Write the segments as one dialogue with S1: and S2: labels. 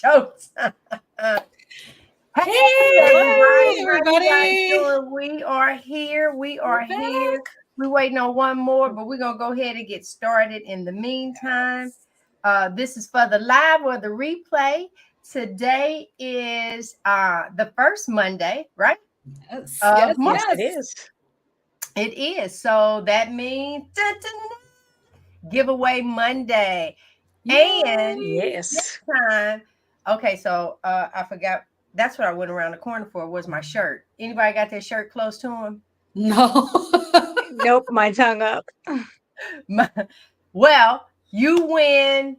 S1: showtime. Hey, everybody. How you guys doing? We are here. We're here. We're waiting on one more, but we're going to go ahead and get started in the meantime. This is for the live or the replay. Today is the first Monday, right?
S2: Yes,
S1: March.
S2: it is.
S1: It is. So that means giveaway Monday.
S2: Yay.
S1: And
S2: Yes.
S1: this time, okay, so I forgot. That's what I went around the corner for was my shirt. Anybody got their shirt close to them?
S2: No.
S3: Nope, mine's hung up.
S1: Well, you win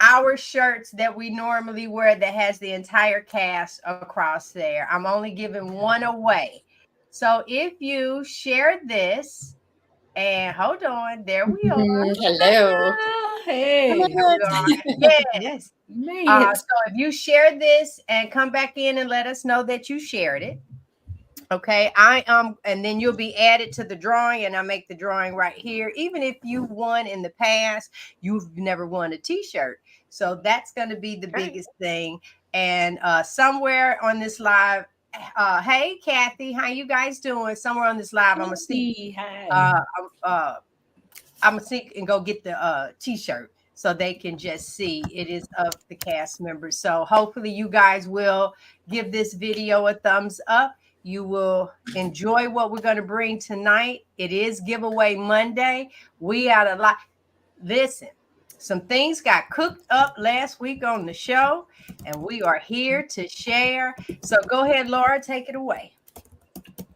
S1: our shirts that we normally wear that has the entire cast across there. I'm only giving one away. So if you share this, and hold on, there we are.
S2: Hello. Hey.
S1: Yes. So if you share this and come back in and let us know that you shared it. Okay, and then you'll be added to the drawing, and I make the drawing right here. Even if you won in the past, you've never won a t-shirt. So that's going to be the biggest thing. And somewhere on this live, hey Kathy, how you guys doing? Somewhere on this live, I'm gonna see. I'm gonna see and go get the t-shirt so they can just see it is of the cast members. So hopefully you guys will give this video a thumbs up. You will enjoy what we're going to bring tonight. It is giveaway Monday. We had a lot. Listen, some things got cooked up last week on the show, and we are here to share. So go ahead, Laura, take it away.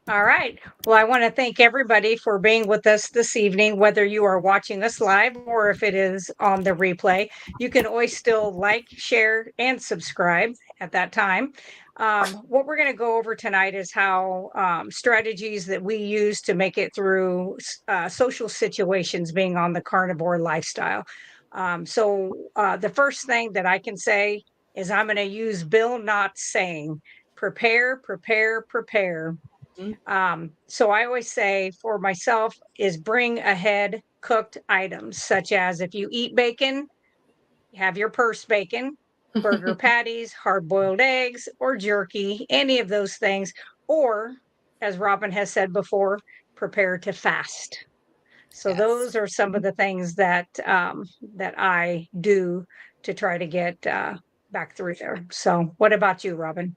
S3: All right. Well, I want to thank everybody for being with us this evening, whether you are watching us live or if it is on the replay. You can always still like, share, and subscribe at that time. What we're going to go over tonight is how strategies that we use to make it through social situations being on the carnivore lifestyle. So the first thing that I can say is I'm going to use Bill Knott's saying, prepare, prepare, prepare. So I always say for myself is bring ahead cooked items, such as if you eat bacon, have your purse bacon, burger patties, hard-boiled eggs, or jerky, any of those things. Or, as Robin has said before, prepare to fast. So those are some of the things that that I do to try to get back through there. So what about you, Robin?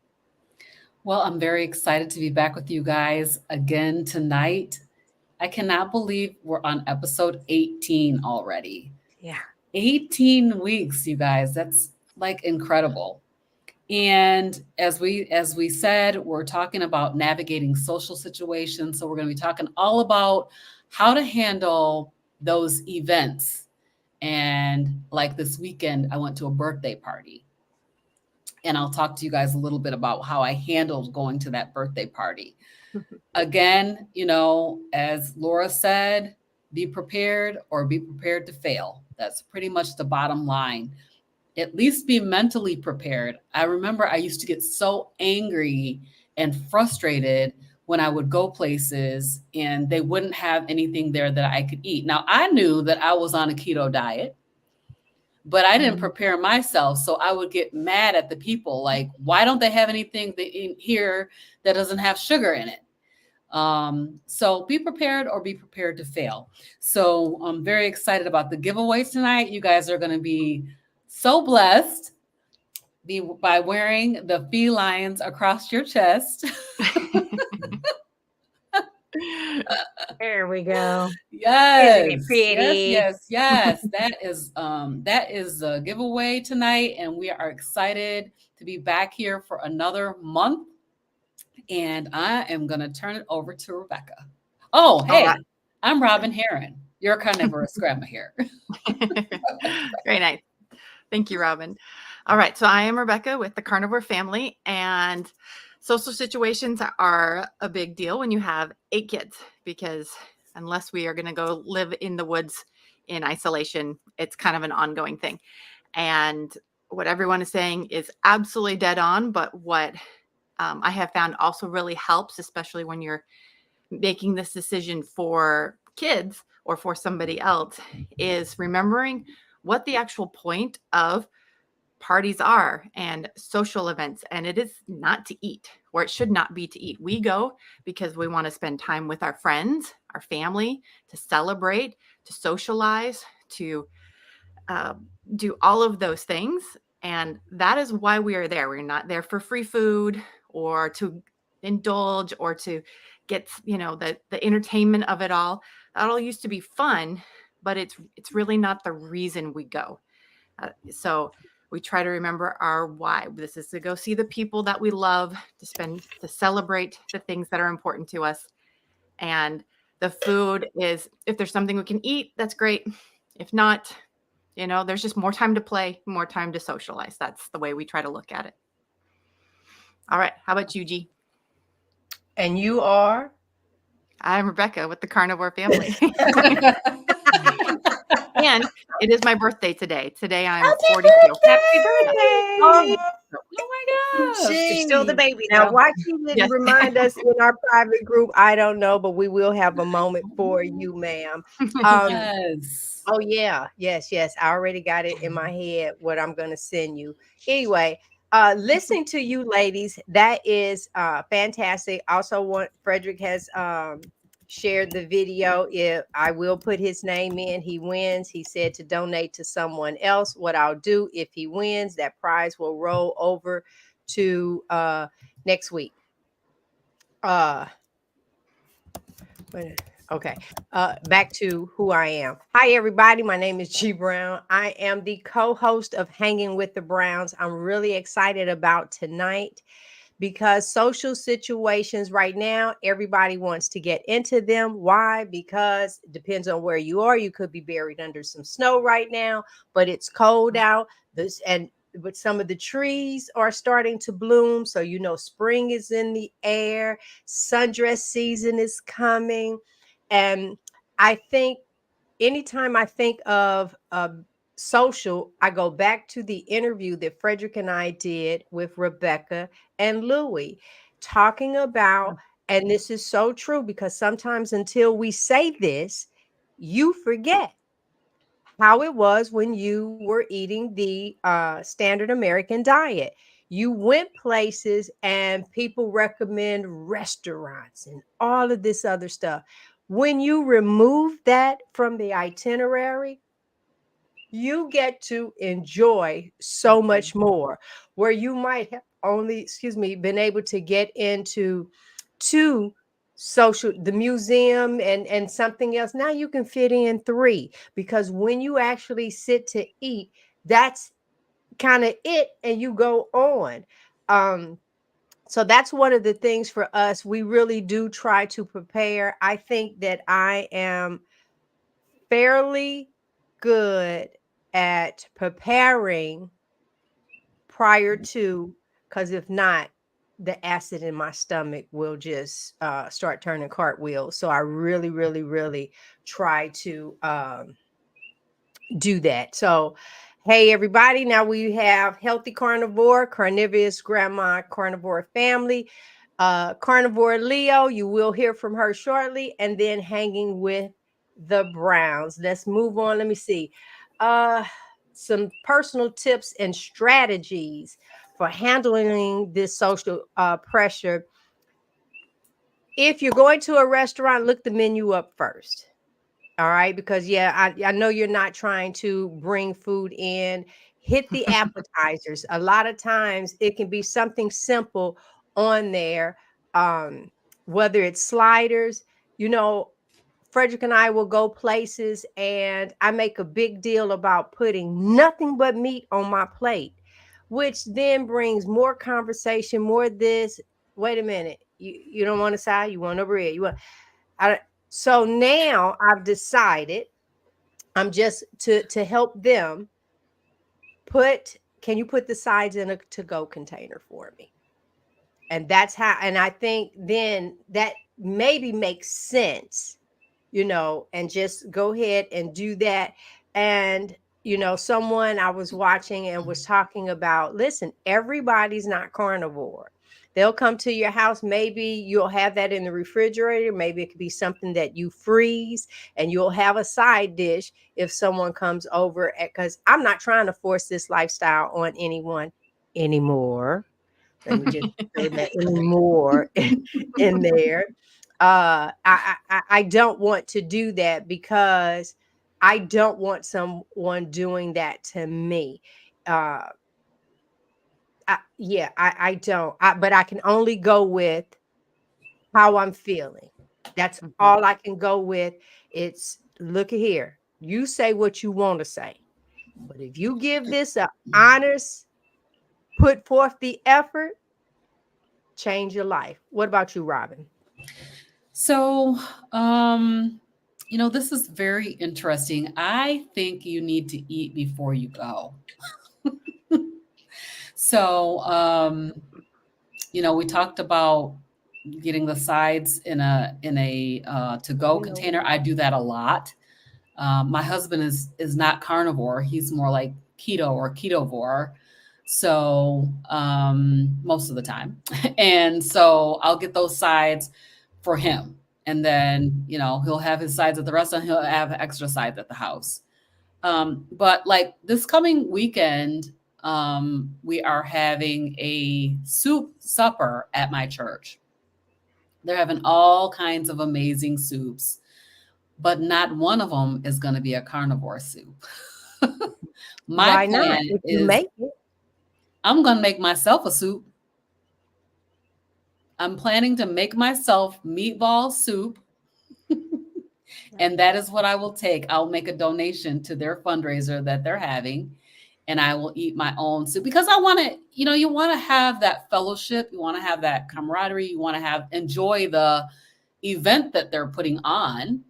S2: Well, I'm very excited to be back with you guys again tonight. I cannot believe we're on episode 18 already.
S3: Yeah.
S2: 18 weeks, you guys. That's like incredible. And as we said, we're talking about navigating social situations. So we're going to be talking all about how to handle those events. And like this weekend, I went to a birthday party. And I'll talk to you guys a little bit about how I handled going to that birthday party. Again, you know, as Laura said, be prepared or be prepared to fail. That's pretty much the bottom line. At least be mentally prepared. I remember I used to get so angry and frustrated when I would go places and they wouldn't have anything there that I could eat. Now, I knew that I was on a keto diet, but I didn't prepare myself. So I would get mad at the people. Like, why don't they have anything in here that doesn't have sugar in it? So be prepared or be prepared to fail. So I'm very excited about the giveaway tonight. You guys are going to be so blessed by wearing the FeLions across your chest.
S3: There we go.
S2: Yes.
S3: Isn't it pretty?
S2: Yes. That is a giveaway tonight, and we are excited to be back here for another month. And I am going to turn it over to Rebecca. Oh, hey, I'm Robin Heron. Your carnivorous grandma here.
S4: Very nice. Thank you, Robin. All right. So I am Rebecca with the Carnivore family, and social situations are a big deal when you have 8 kids, because unless we are going to go live in the woods in isolation, it's kind of an ongoing thing. And what everyone is saying is absolutely dead on. But what I have found also really helps, especially when you're making this decision for kids or for somebody else, is remembering what the actual point of parties are and social events, and it is not to eat, or it should not be to eat. We go because we want to spend time with our friends, our family, to celebrate, to socialize, to do all of those things. And that is why we are there. We're not there for free food or to indulge or to get, the entertainment of it all. That all used to be fun, but it's really not the reason we go. So we try to remember our why. This is to go see the people that we love, to celebrate the things that are important to us. And the food is, if there's something we can eat, that's great. If not, there's just more time to play, more time to socialize. That's the way we try to look at it. All right. How about you, G?
S1: And you are?
S4: I'm Rebecca with the Carnivore family. And it is my birthday today. Today I'm 42.
S3: Happy birthday.
S1: Oh
S2: my gosh.
S3: You're still the baby
S1: Now,
S3: though.
S1: why she didn't
S4: Yes.
S1: remind us in our private group, I don't know, but we will have a moment for you, ma'am.
S2: Yes.
S1: Oh, yeah. Yes. I already got it in my head what I'm going to send you. Anyway, listening to you ladies, that is fantastic. Also, Frederick has shared the video. If I will put his name in, he wins. He said to donate to someone else. What I'll do if he wins, that prize will roll over to next week. Okay. Back to who I am. Hi, everybody. My name is G Brown. I am the co-host of Hanging with the Browns. I'm really excited about tonight because social situations right now, everybody wants to get into them. Why? Because it depends on where you are. You could be buried under some snow right now, but it's cold out. But some of the trees are starting to bloom. So, spring is in the air. Sundress season is coming. And I think anytime I think of social, I go back to the interview that Frederick and I did with Rebecca and Louie, talking about, and this is so true because sometimes until we say this, you forget how it was when you were eating the standard American diet. You went places and people recommend restaurants and all of this other stuff. When you remove that from the itinerary, you get to enjoy so much more, where you might have only, been able to get into two the museum and something else. Now you can fit in 3, because when you actually sit to eat, that's kind of it, and you go on. So that's one of the things for us. We really do try to prepare. I think that I am fairly good at preparing prior to, because if not, the acid in my stomach will just start turning cartwheels. So I really, really, really try to do that. So, hey, everybody. Now we have Healthy Carnivore, Carnivorous Grandma Carnivore Family, Carnivore Leo. You will hear from her shortly. And then Hanging with the Browns. Let's move on. Let me see. Some personal tips and strategies for handling this social pressure. If you're going to a restaurant, look the menu up first. All right, because I know you're not trying to bring food in. Hit the appetizers. A lot of times it can be something simple on there, whether it's sliders. Frederick and I will go places and I make a big deal about putting nothing but meat on my plate, which then brings more conversation, more this. Wait a minute. You don't want a side, you want a bread. So now I've decided I'm just to help them can you put the sides in a to-go container for me? And that's how, and I think then that maybe makes sense, and just go ahead and do that. And, someone I was watching and was talking about, listen, everybody's not carnivore. They'll come to your house. Maybe you'll have that in the refrigerator. Maybe it could be something that you freeze, and you'll have a side dish if someone comes over. Because I'm not trying to force this lifestyle on anyone anymore. Let me just throw that anymore in there. I don't want to do that because I don't want someone doing that to me. I don't. But I can only go with how I'm feeling. That's all I can go with. It's look at here. You say what you want to say. But if you give this a honest, put forth the effort, change your life. What about you, Robin?
S2: So, this is very interesting. I think you need to eat before you go. So, we talked about getting the sides in a to-go container. I do that a lot. My husband is not carnivore. He's more like keto or ketovore. So most of the time. And so I'll get those sides for him. And then, he'll have his sides at the restaurant. He'll have extra sides at the house. But like this coming weekend, we are having a soup supper at my church. They're having all kinds of amazing soups, but not one of them is going to be a carnivore soup.
S1: Why not? If you make it.
S2: I'm going to make myself a soup. I'm planning to make myself meatball soup. And that is what I will take. I'll make a donation to their fundraiser that they're having. And I will eat my own soup because I want to, you want to have that fellowship. You want to have that camaraderie. You want to enjoy the event that they're putting on.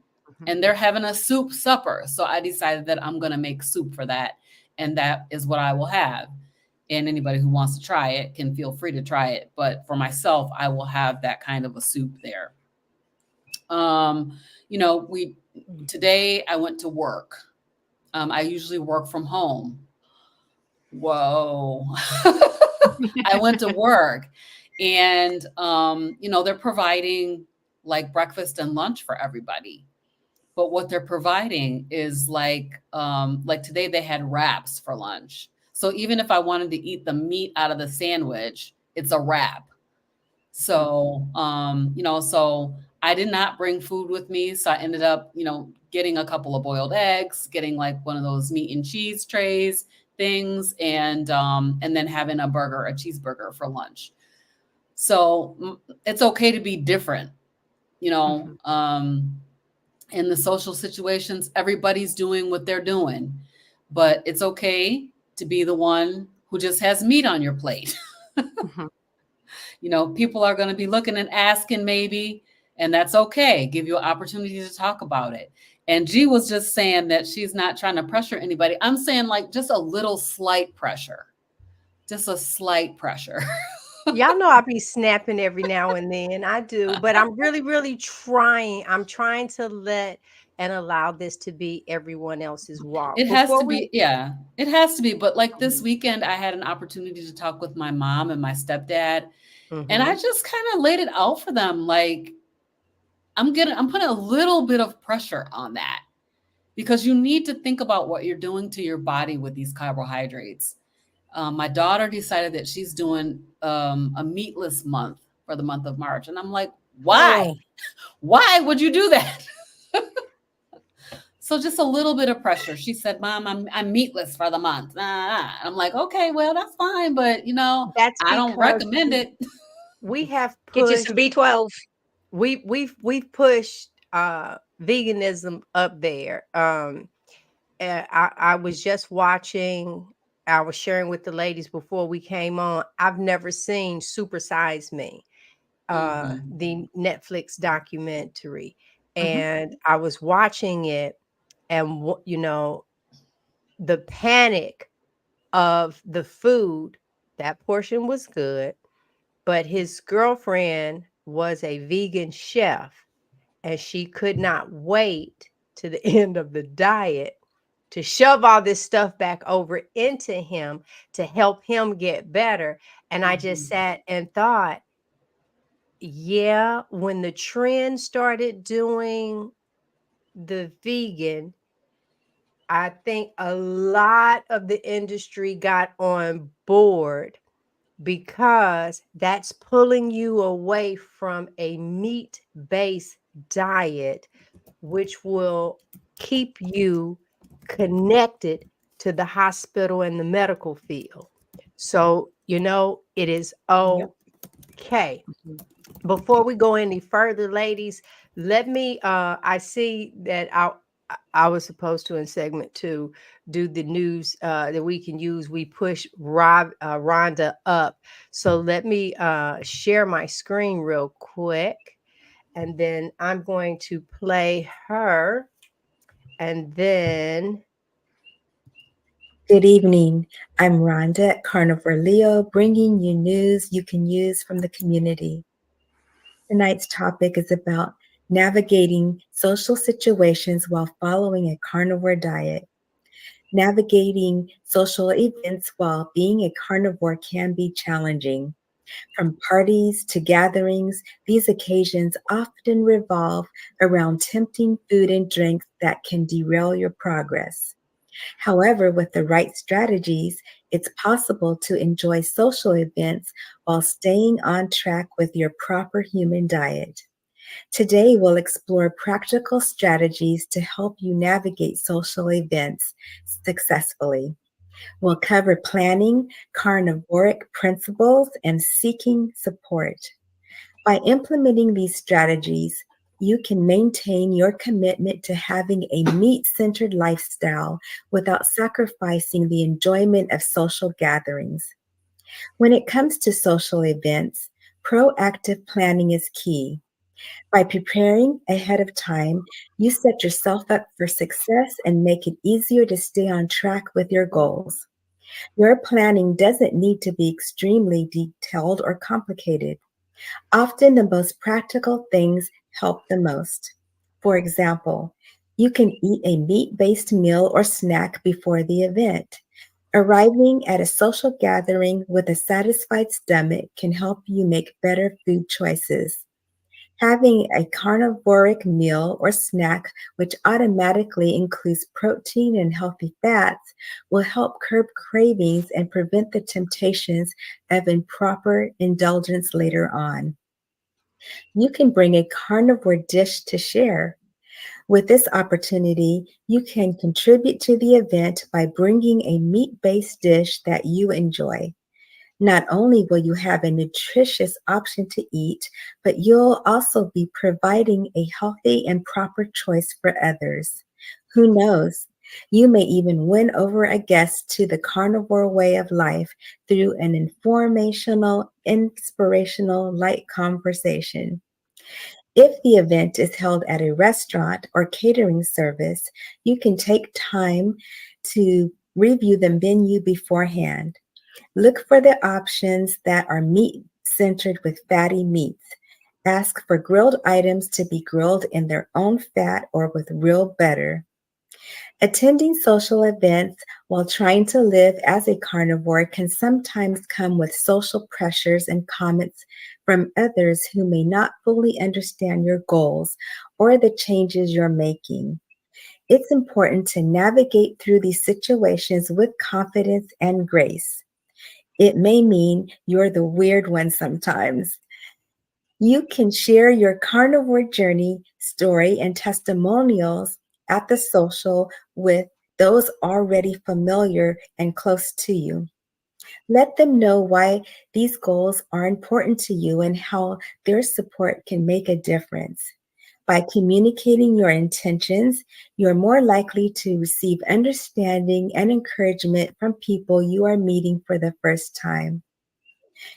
S2: And they're having a soup supper. So I decided that I'm going to make soup for that. And that is what I will have. And anybody who wants to try it can feel free to try it. But for myself, I will have that kind of a soup there. Today I went to work. I usually work from home. Whoa. I went to work and, they're providing like breakfast and lunch for everybody. But what they're providing is like today they had wraps for lunch. So even if I wanted to eat the meat out of the sandwich, it's a wrap. So, so I did not bring food with me. So I ended up, getting a couple of boiled eggs, getting like one of those meat and cheese trays things, and then having a cheeseburger for lunch. So it's okay to be different, in the social situations, everybody's doing what they're doing, but it's okay to be the one who just has meat on your plate. People are going to be looking and asking maybe, and that's okay. Give you an opportunity to talk about it. And G was just saying that she's not trying to pressure anybody. I'm saying like just a little slight pressure, just a slight pressure.
S1: Y'all know I be snapping every now and then. I do, but I'm really, really trying. I'm trying to let and allow this to be everyone else's walk.
S2: It has to be, yeah, it has to be. But like this weekend, I had an opportunity to talk with my mom and my stepdad, and I just kind of laid it out for them. Like, I'm putting a little bit of pressure on that because you need to think about what you're doing to your body with these carbohydrates. My daughter decided that she's doing a meatless month for the month of March. And I'm like, why? Oh. Why would you do that? So just a little bit of pressure. She said, Mom, I'm meatless for the month. I'm like, okay, well, that's fine. But, I don't recommend it.
S1: We have
S3: pushed, get you some B12.
S1: We've pushed veganism up there. I was just watching. I was sharing with the ladies before we came on. I've never seen Super Size Me, the Netflix documentary, and I was watching it, and the panic of the food. That portion was good, but his girlfriend was a vegan chef, and she could not wait to the end of the diet to shove all this stuff back over into him to help him get better. And I just sat and thought, yeah, when the trend started doing the vegan, I think a lot of the industry got on board because that's pulling you away from a meat-based diet, which will keep you connected to the hospital and the medical field. So, it is okay. Before we go any further, ladies, let me I see that I was supposed to in segment 2 do the news that we can use. We push Rhonda up. So let me share my screen real quick, and then I'm going to play her, and then
S5: Good evening. I'm Rhonda at Carnivore Leo, bringing you news you can use from the community. Tonight's topic is about navigating social situations while following a carnivore diet. Navigating social events while being a carnivore can be challenging. From parties to gatherings, these occasions often revolve around tempting food and drinks that can derail your progress. However, with the right strategies, it's possible to enjoy social events while staying on track with your proper human diet. Today, we'll explore practical strategies to help you navigate social events successfully. We'll cover planning, carnivoric principles, and seeking support. By implementing these strategies, you can maintain your commitment to having a meat-centered lifestyle without sacrificing the enjoyment of social gatherings. When it comes to social events, proactive planning is key. By preparing ahead of time, you set yourself up for success and make it easier to stay on track with your goals. Your planning doesn't need to be extremely detailed or complicated. Often the most practical things help the most. For example, you can eat a meat-based meal or snack before the event. Arriving at a social gathering with a satisfied stomach can help you make better food choices. Having a carnivoric meal or snack, which automatically includes protein and healthy fats, will help curb cravings and prevent the temptations of improper indulgence later on. You can bring a carnivore dish to share. With this opportunity, you can contribute to the event by bringing a meat-based dish that you enjoy. Not only will you have a nutritious option to eat, but you'll also be providing a healthy and proper choice for others. Who knows? You may even win over a guest to the carnivore way of life through an informational, inspirational, light conversation. If the event is held at a restaurant or catering service, you can take time to review the menu beforehand. Look for the options that are meat-centered with fatty meats. Ask for grilled items to be grilled in their own fat or with real butter. Attending social events while trying to live as a carnivore can sometimes come with social pressures and comments from others who may not fully understand your goals or the changes you're making. It's important to navigate through these situations with confidence and grace. It may mean you're the weird one sometimes. You can share your carnivore journey, story, and testimonials at the social with those already familiar and close to you. Let them know why these goals are important to you and how their support can make a difference. By communicating your intentions, you're more likely to receive understanding and encouragement from people you are meeting for the first time.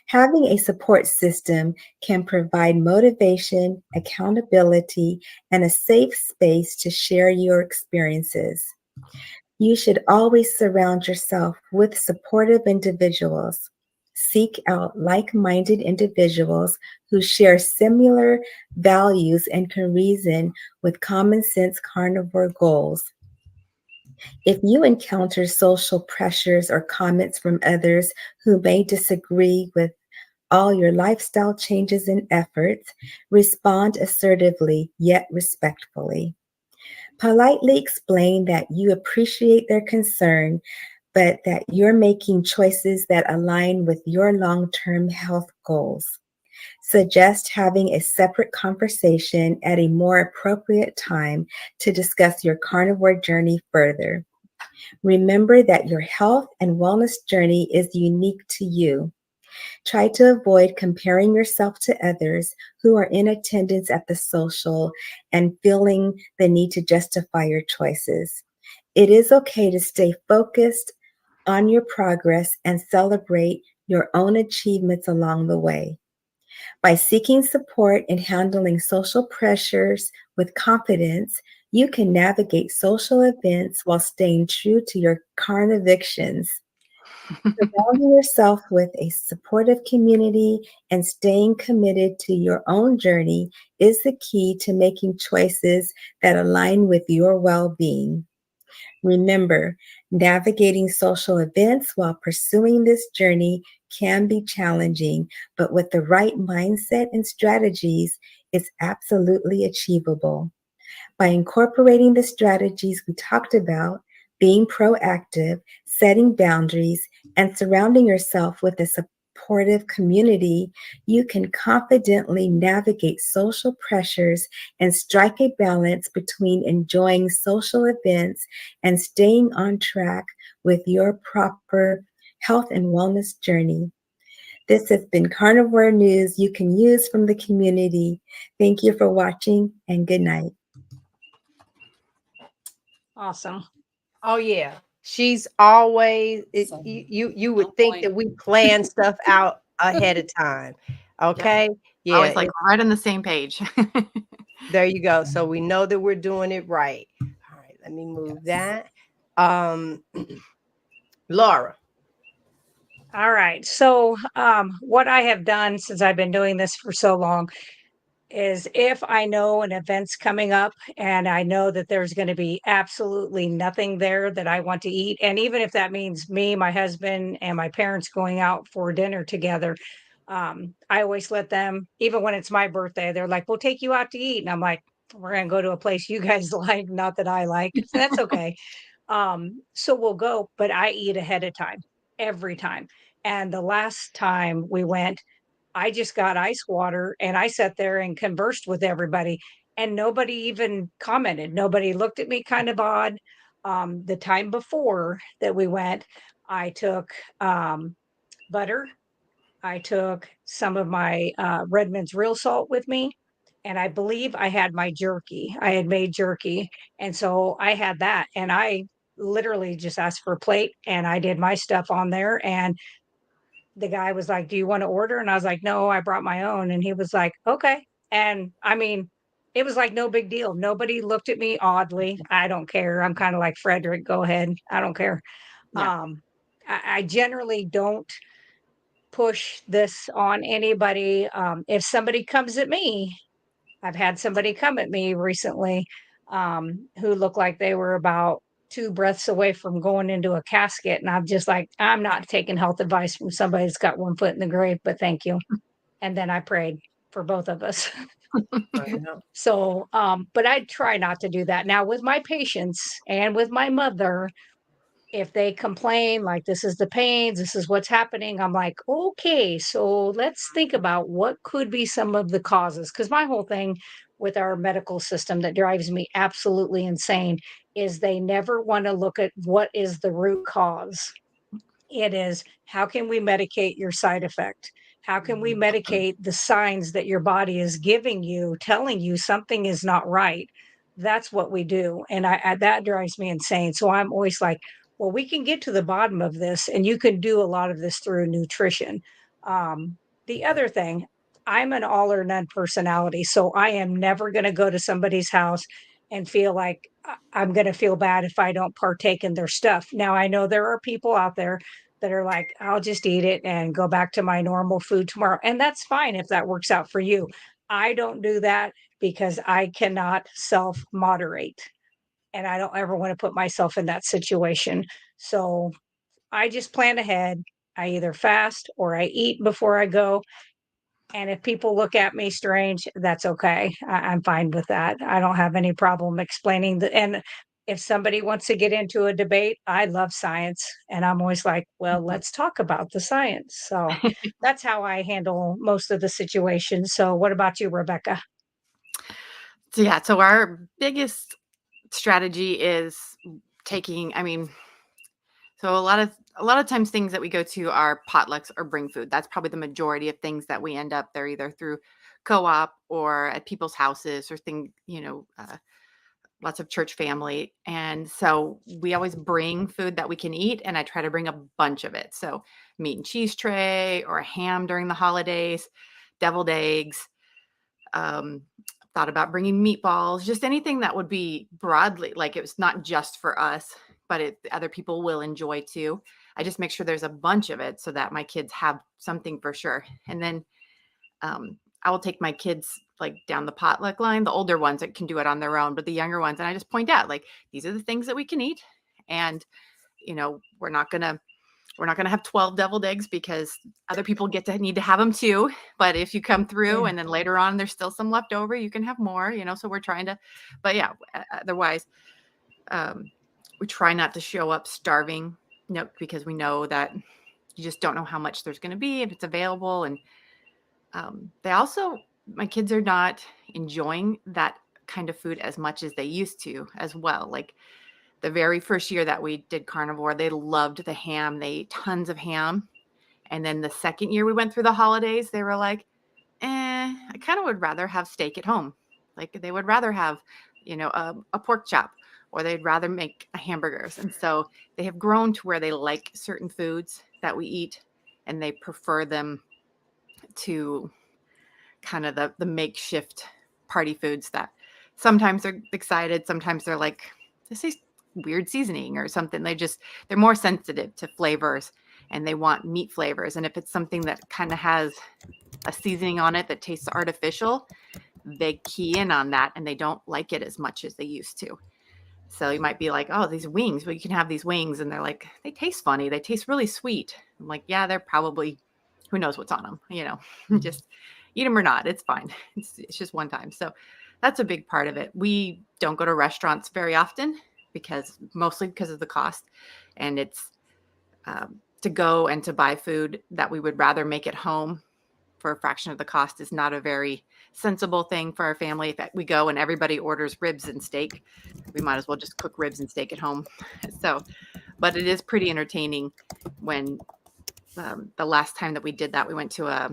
S5: Having a support system can provide motivation, accountability, and a safe space to share your experiences. You should always surround yourself with supportive individuals. Seek out like-minded individuals who share similar values and can reason with common sense carnivore goals. If you encounter social pressures or comments from others who may disagree with all your lifestyle changes and efforts, respond assertively yet respectfully. Politely explain that you appreciate their concern, but that you're making choices that align with your long term health goals. Suggest having a separate conversation at a more appropriate time to discuss your carnivore journey further. Remember that your health and wellness journey is unique to you. Try to avoid comparing yourself to others who are in attendance at the social and feeling the need to justify your choices. It is okay to stay focused on your progress and celebrate your own achievements along the way. By seeking support and handling social pressures with confidence, you can navigate social events while staying true to your convictions. Surrounding yourself with a supportive community and staying committed to your own journey is the key to making choices that align with your well being. Remember, navigating social events while pursuing this journey can be challenging, but with the right mindset and strategies, it's absolutely achievable. By incorporating the strategies we talked about, being proactive, setting boundaries, and surrounding yourself with a supportive community, you can confidently navigate social pressures and strike a balance between enjoying social events and staying on track with your proper health and wellness journey. This has been Carnivore News you can use from the community. Thank you for watching and good night.
S3: Awesome.
S1: Oh yeah. She's always
S2: So,
S1: you would
S2: on
S1: think
S2: point.
S1: that we plan stuff out ahead of time. Okay? Yeah,
S4: Always like right on the same page.
S1: there you go. So we know that we're doing it right. All right, let me move
S2: Yes.
S1: that. Laura.
S3: All right. So, what I have done since I've been doing this for so long is if I know an event's coming up and I know that there's going to be absolutely nothing there that I want to eat, and even if that means me, my husband, and my parents going out for dinner together, I always let them, even when it's my birthday, they're like, we'll take you out to eat. And I'm like, we're going to go to a place you guys like, not that I like. So that's okay. So we'll go, but I eat ahead of time every time. And the last time we went, I just got ice water and I sat there and conversed with everybody, and nobody even commented. Nobody looked at me kind of odd. The time before that we went, I took butter. I took some of my Redmonds Real Salt with me. And I believe I had my jerky. I had made jerky. And so I had that. And I literally just asked for a plate and I did my stuff on there. And the guy was like, "Do you want to order?" And I was like, "No, I brought my own." And he was like, "Okay." And I mean, it was like no big deal. Nobody looked at me oddly. I don't care. I'm kind of like Frederick. Go ahead. I don't care.
S4: Yeah.
S3: I generally don't push this on anybody. If somebody comes at me, I've had somebody come at me recently who looked like they were about two breaths away from going into a casket. And I'm just like, I'm not taking health advice from somebody that's got one foot in the grave, but thank you. And then I prayed for both of us.
S1: I know.
S3: So, but I try not to do that. Now, with my patients and with my mother, if they complain like this is the pains, this is what's happening, I'm like, okay, so let's think about what could be some of the causes. Because my whole thing with our medical system that drives me absolutely insane is they never want to look at what is the root cause. It is how can we medicate your side effect? How can we medicate the signs that your body is giving you, telling you something is not right? That's what we do. And that drives me insane. So I'm always like, well, we can get to the bottom of this, and you can do a lot of this through nutrition. The other thing, I'm an all or none personality. So I am never going to go to somebody's house and feel like I'm going to feel bad if I don't partake in their stuff. Now, I know there are people out there that are like, I'll just eat it and go back to my normal food tomorrow. And that's fine if that works out for you. I don't do that because I cannot self moderate. and I don't ever want to put myself in that situation. So I just plan ahead. I either fast or I eat before I go. And if people look at me strange, that's okay. I'm fine with that. I don't have any problem explaining and if somebody wants to get into a debate, I love science. And I'm always like, well, let's talk about the science. So that's how I handle most of the situations. So what about you, Rebecca?
S4: So yeah, so our biggest strategy is taking, I mean, so a lot of times things that we go to are potlucks or bring food. That's probably the majority of things that we end up there, either through co-op or at people's houses or lots of church family. And so we always bring food that we can eat, and I try to bring a bunch of it. So meat and cheese tray or a ham during the holidays, deviled eggs, thought about bringing meatballs, just anything that would be broadly, like it was not just for us, but other people will enjoy too. I just make sure there's a bunch of it so that my kids have something for sure. And then I will take my kids like down the potluck line, the older ones that can do it on their own, but the younger ones, and I just point out like, these are the things that we can eat. And, we're not going to have 12 deviled eggs because other people need to have them too. But if you come through and then later on, there's still some left over, you can have more, so we're trying to, but yeah, otherwise, we try not to show up starving, because we know that you just don't know how much there's going to be if it's available. And my kids are not enjoying that kind of food as much as they used to as well. Like the very first year that we did carnivore, they loved the ham. They ate tons of ham. And then the second year we went through the holidays, they were like, I kind of would rather have steak at home. Like they would rather have, a pork chop, or they'd rather make hamburgers. And so they have grown to where they like certain foods that we eat, and they prefer them to kind of the makeshift party foods that sometimes they're excited. Sometimes they're like, this is weird seasoning or something. They're more sensitive to flavors, and they want meat flavors. And if it's something that kind of has a seasoning on it that tastes artificial, they key in on that and they don't like it as much as they used to. So you might be like, oh, these wings, well, you can have these wings. And they're like, they taste funny. They taste really sweet. I'm like, yeah, they're probably, who knows what's on them, just eat them or not. It's fine. It's just one time. So that's a big part of it. We don't go to restaurants very often mostly because of the cost. And it's to go and to buy food that we would rather make at home for a fraction of the cost is not a very sensible thing for our family. If we go and everybody orders ribs and steak, we might as well just cook ribs and steak at home. So, but it is pretty entertaining when the last time that we did that, we went to a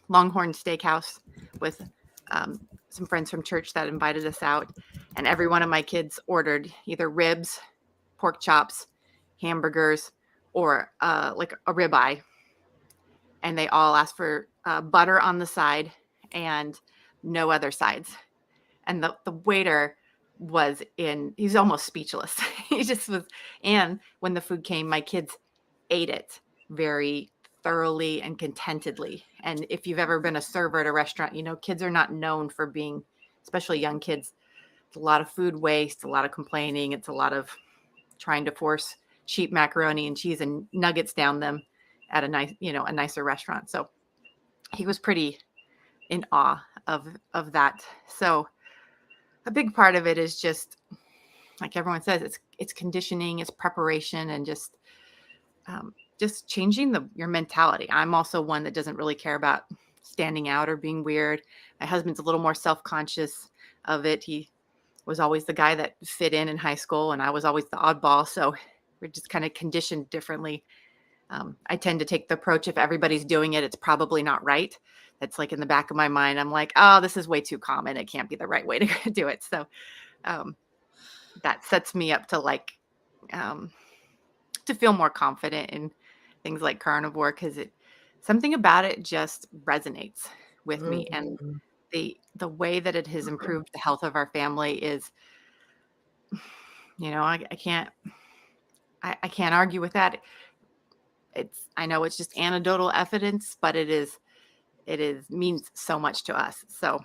S4: Longhorn Steakhouse with some friends from church that invited us out. And every one of my kids ordered either ribs, pork chops, hamburgers, or like a ribeye. And they all asked for butter on the side and no other sides. And the waiter he's almost speechless. He just was. And when the food came, my kids ate it very thoroughly and contentedly. And if you've ever been a server at a restaurant, kids are not known for being, especially young kids. It's a lot of food waste, a lot of complaining. It's a lot of trying to force cheap macaroni and cheese and nuggets down them at a nicer restaurant. So he was pretty in awe of that. So a big part of it is just, like everyone says, it's conditioning, it's preparation, and just changing your mentality. I'm also one that doesn't really care about standing out or being weird. My husband's a little more self-conscious of it. He was always the guy that fit in high school, and I was always the oddball. So we're just kind of conditioned differently. I tend to take the approach, if everybody's doing it, it's probably not right. That's like in the back of my mind. I'm like, oh, this is way too common. It can't be the right way to do it. So that sets me up to to feel more confident in things like carnivore, because something about it just resonates with me. And the way that it has improved the health of our family is, I can't argue with that. I know it's just anecdotal evidence, but it means so much to us. So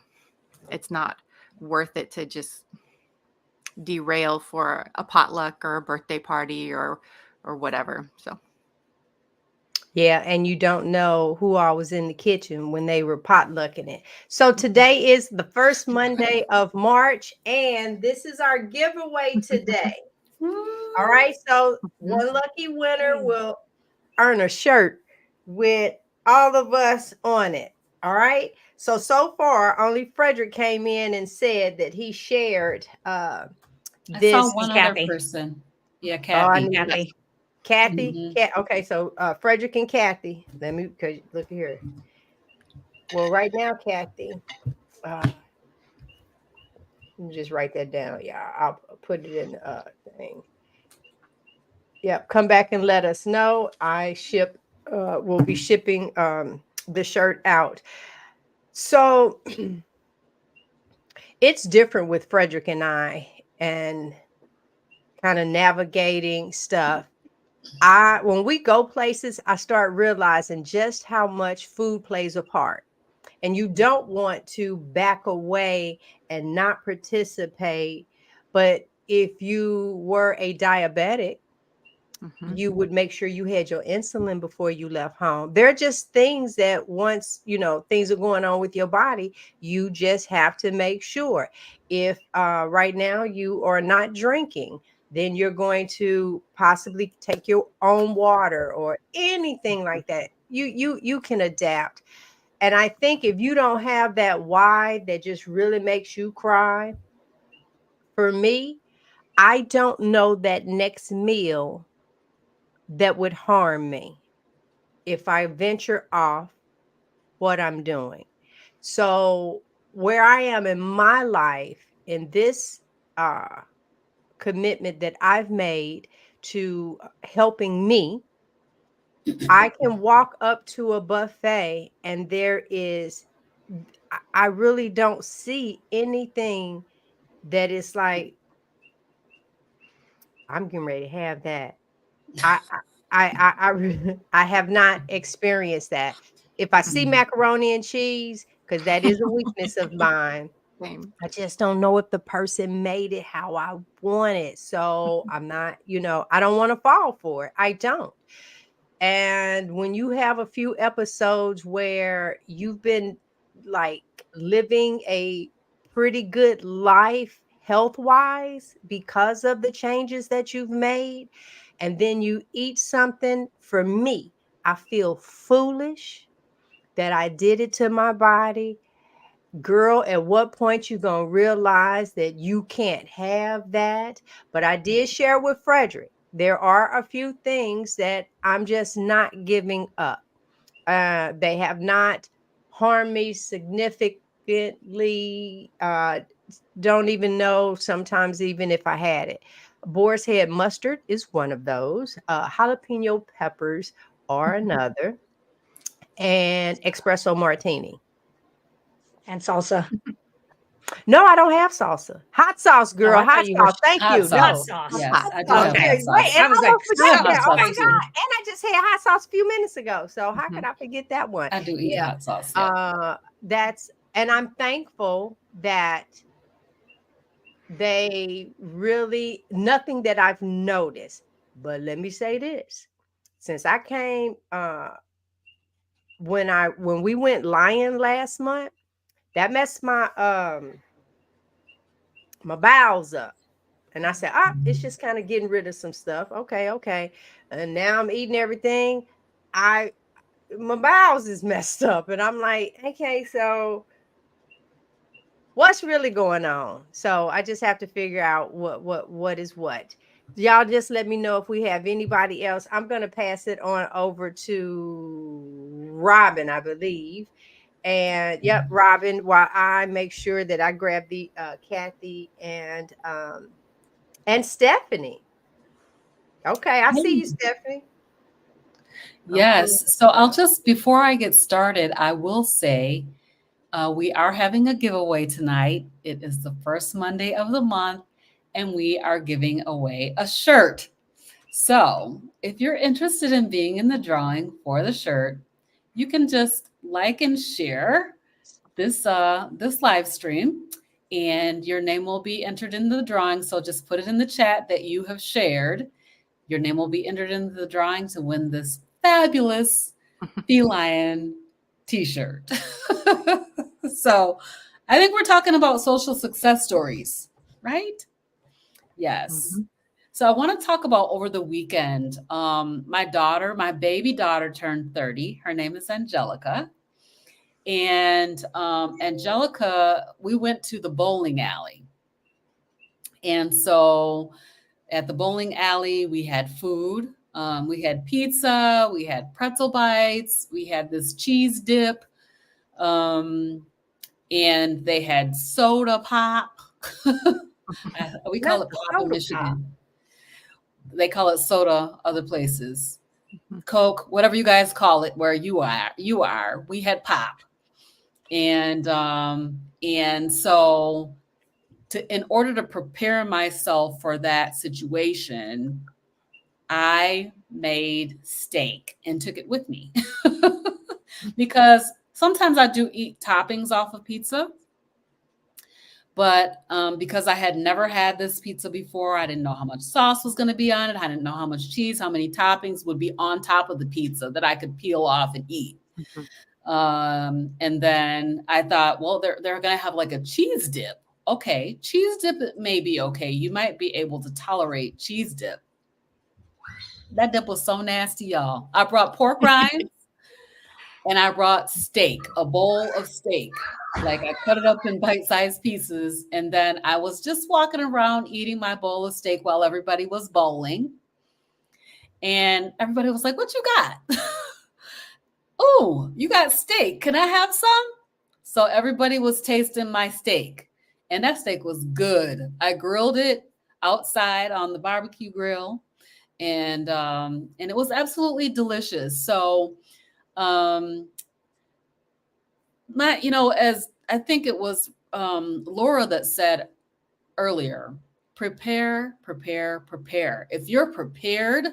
S4: it's not worth it to just derail for a potluck or a birthday party or whatever. So
S1: Yeah, and you don't know who all was in the kitchen when they were potlucking it. So today is the first Monday of March, and this is our giveaway today. All right, so one lucky winner will earn a shirt with all of us on it. All right. So far, only Frederick came in and said that he shared
S2: I
S1: this.
S2: saw one other person. Yeah,
S1: Oh, I
S2: Kathy.
S1: need
S3: Kathy.
S1: Kathy. Okay, so Frederick and Kathy. Let me look here. Well, right now, Kathy. Let me just write that down. Yeah, I'll put it in the thing. Yep, come back and let us know. We'll be shipping the shirt out. So it's different with Frederick and I and kind of navigating stuff. When we go places, I start realizing just how much food plays a part. And you don't want to back away and not participate. But if you were a diabetic, you would make sure you had your insulin before you left home. There are just things that once, things are going on with your body, you just have to make sure. If right now you are not drinking, then you're going to possibly take your own water or anything like that. You can adapt. And I think if you don't have that why that just really makes you cry, for me, I don't know that next meal that would harm me if I venture off what I'm doing. So where I am in my life, in this commitment that I've made to helping me, I can walk up to a buffet and I really don't see anything that is like, I'm getting ready to have that. I I have not experienced that. If I see macaroni and cheese, because that is a weakness of mine,
S4: same.
S1: I just don't know if the person made it how I want it. So I'm not, I don't want to fall for it. I don't. And when you have a few episodes where you've been like living a pretty good life health wise because of the changes that you've made, and then you eat something, for me, I feel foolish that I did it to my body. Girl, at what point you gonna realize that you can't have that? But I did share with Frederick, there are a few things that I'm just not giving up. They have not harmed me significantly. Don't even know sometimes even if I had it. Boar's head mustard is one of those. Jalapeno peppers are another, and espresso martini.
S3: And salsa.
S1: No, I don't have salsa. Hot sauce, girl.
S3: I thought
S1: hot
S3: you were
S1: sauce. Thank
S2: Hot
S1: you.
S2: sauce.
S1: No.
S3: hot sauce.
S2: Yes,
S4: Hot
S2: I do
S4: sauce.
S2: have
S3: Okay.
S2: hot
S1: Wait,
S2: sauce.
S1: and
S3: I was
S1: I
S3: like,
S1: almost forgot
S2: hot
S1: that. Oh my
S2: sauce too.
S1: God. And I just had hot sauce a few minutes ago. So how could I forget that one?
S2: I do eat
S1: Yeah.
S2: hot sauce. Yeah.
S1: And I'm thankful that they really, nothing that I've noticed. But let me say this. Since I came when we went lion last month, that messed my my bowels up. And I said, it's just kind of getting rid of some stuff. Okay. And now I'm eating everything. My bowels is messed up. And I'm like, okay, so what's really going on? So I just have to figure out what is what. Y'all just let me know if we have anybody else. I'm gonna pass it on over to Robin, I believe. And yep, Robin, while I make sure that I grab the Kathy and Stephanie. Okay, I see you, Stephanie.
S2: Yes. So I'll just, before I get started, I will say we are having a giveaway tonight. It is the first Monday of the month, and we are giving away a shirt. So if you're interested in being in the drawing for the shirt, you can just like and share this live stream, and your name will be entered in the drawing. So just put it in the chat that you have shared. Your name will be entered into the drawing to win this fabulous FeLion t-shirt. So I think we're talking about social success stories, right? Yes.
S1: Mhm.
S2: So I want to talk about over the weekend. My baby daughter turned 30. Her name is Angelica. And Angelica, we went to the bowling alley. And so at the bowling alley, we had food. We had pizza, we had pretzel bites, we had this cheese dip, and they had soda pop. We call
S1: Not
S2: it
S1: the
S2: pop in
S1: soda
S2: Michigan. They call it soda other places.
S4: Mhm.
S2: Coke, whatever you guys call it, where you are. We had pop. And so in order to prepare myself for that situation, I made steak and took it with me because sometimes I do eat toppings off of pizza. But because I had never had this pizza before, I didn't know how much sauce was going to be on it. I didn't know how much cheese, how many toppings would be on top of the pizza that I could peel off and eat.
S1: Mhm.
S2: And then I thought, well, they're going to have like a cheese dip. Okay, cheese dip may be okay. You might be able to tolerate cheese dip. That dip was so nasty, y'all. I brought pork rinds and I brought steak, a bowl of steak. Like I cut it up in bite-sized pieces. And then I was just walking around eating my bowl of steak while everybody was bowling. And everybody was like, what you got? Oh, you got steak. Can I have some? So everybody was tasting my steak. And that steak was good. I grilled it outside on the barbecue grill. And it was absolutely delicious. So as I think it was Laura that said earlier, prepare. If you're prepared,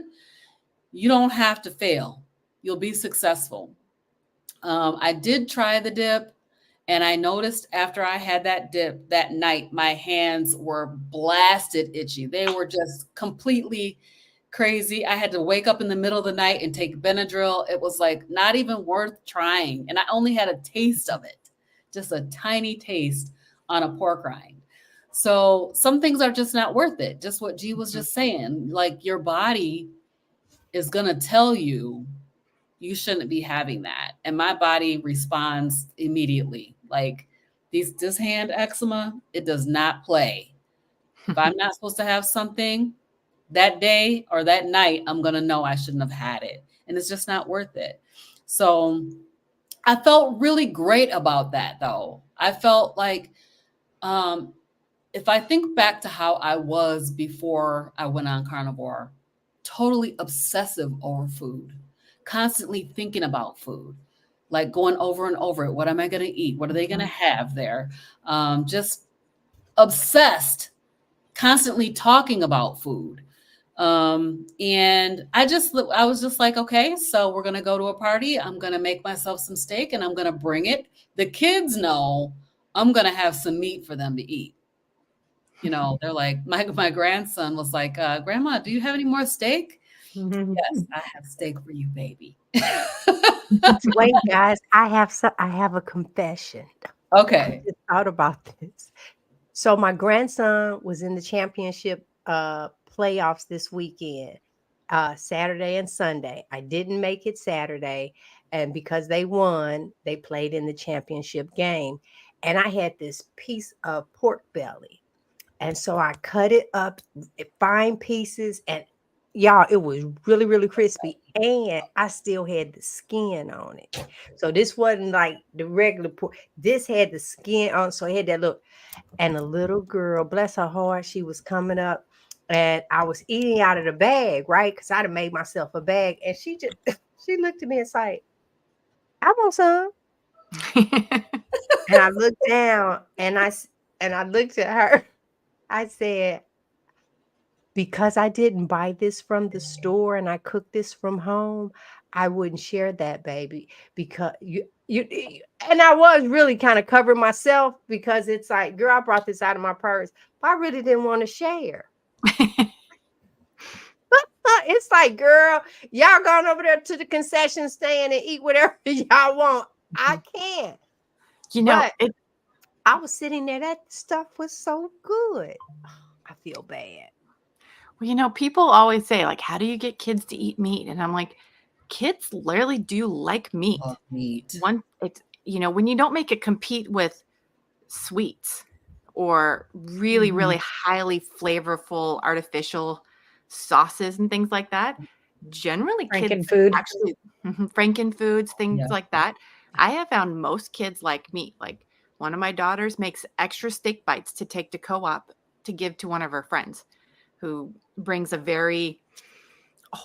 S2: you don't have to fail. You'll be successful. I did try the dip, and I noticed after I had that dip that night, my hands were blasted itchy. They were just completely crazy. I had to wake up in the middle of the night and take Benadryl. It was like not even worth trying. And I only had a taste of it, just a tiny taste on a pork rind. So some things are just not worth it. Just what G was just saying. Like your body is going to tell you shouldn't be having that. And my body responds immediately. Like this hand eczema, it does not play. If I'm not supposed to have something that day or that night, I'm going to know I shouldn't have had it. And it's just not worth it. So I felt really great about that, though. I felt like if I think back to how I was before I went on carnivore, totally obsessive over food, constantly thinking about food, like going over and over it. What am I going to eat? What are they going to have there? Just obsessed, constantly talking about food. And I was just like, okay, so we're going to go to a party. I'm going to make myself some steak and I'm going to bring it. The kids know I'm going to have some meat for them to eat. They're like, my grandson was like, Grandma, do you have any more steak? Yes, I have steak for you, baby.
S1: Wait, guys, I have a confession.
S2: Okay.
S1: I just thought about this. So my grandson was in the championship playoffs this weekend, Saturday and Sunday. I didn't make it Saturday, and because they won, they played in the championship game. And I had this piece of pork belly. And so I cut it up in fine pieces, and y'all, it was really, really crispy. And I still had the skin on it. So this wasn't like the regular pork. This had the skin on, so it had that look. And a little girl, bless her heart, she was coming up, and I was eating out of the bag, right? Because I'd have made myself a bag. And she just she looked at me and said, I want some. And I looked down and I looked at her. I said, because I didn't buy this from the store and I cooked this from home, I wouldn't share that, baby, because and I was really kind of covering myself because it's like, girl, I brought this out of my purse, but I really didn't want to share. It's like, girl, y'all gone over there to the concession stand and eat whatever y'all want. I can't. But I was sitting there. That stuff was so good. I feel bad.
S4: Well, people always say, like, how do you get kids to eat meat? And I'm like, kids literally do like meat.
S2: Love meat.
S4: It's when you don't make it compete with sweets or really, really highly flavorful artificial sauces and things like that. Generally, kids actually Frankenfoods, things like that. I have found most kids like meat. Like one of my daughters makes extra steak bites to take to co-op to give to one of her friends who brings a very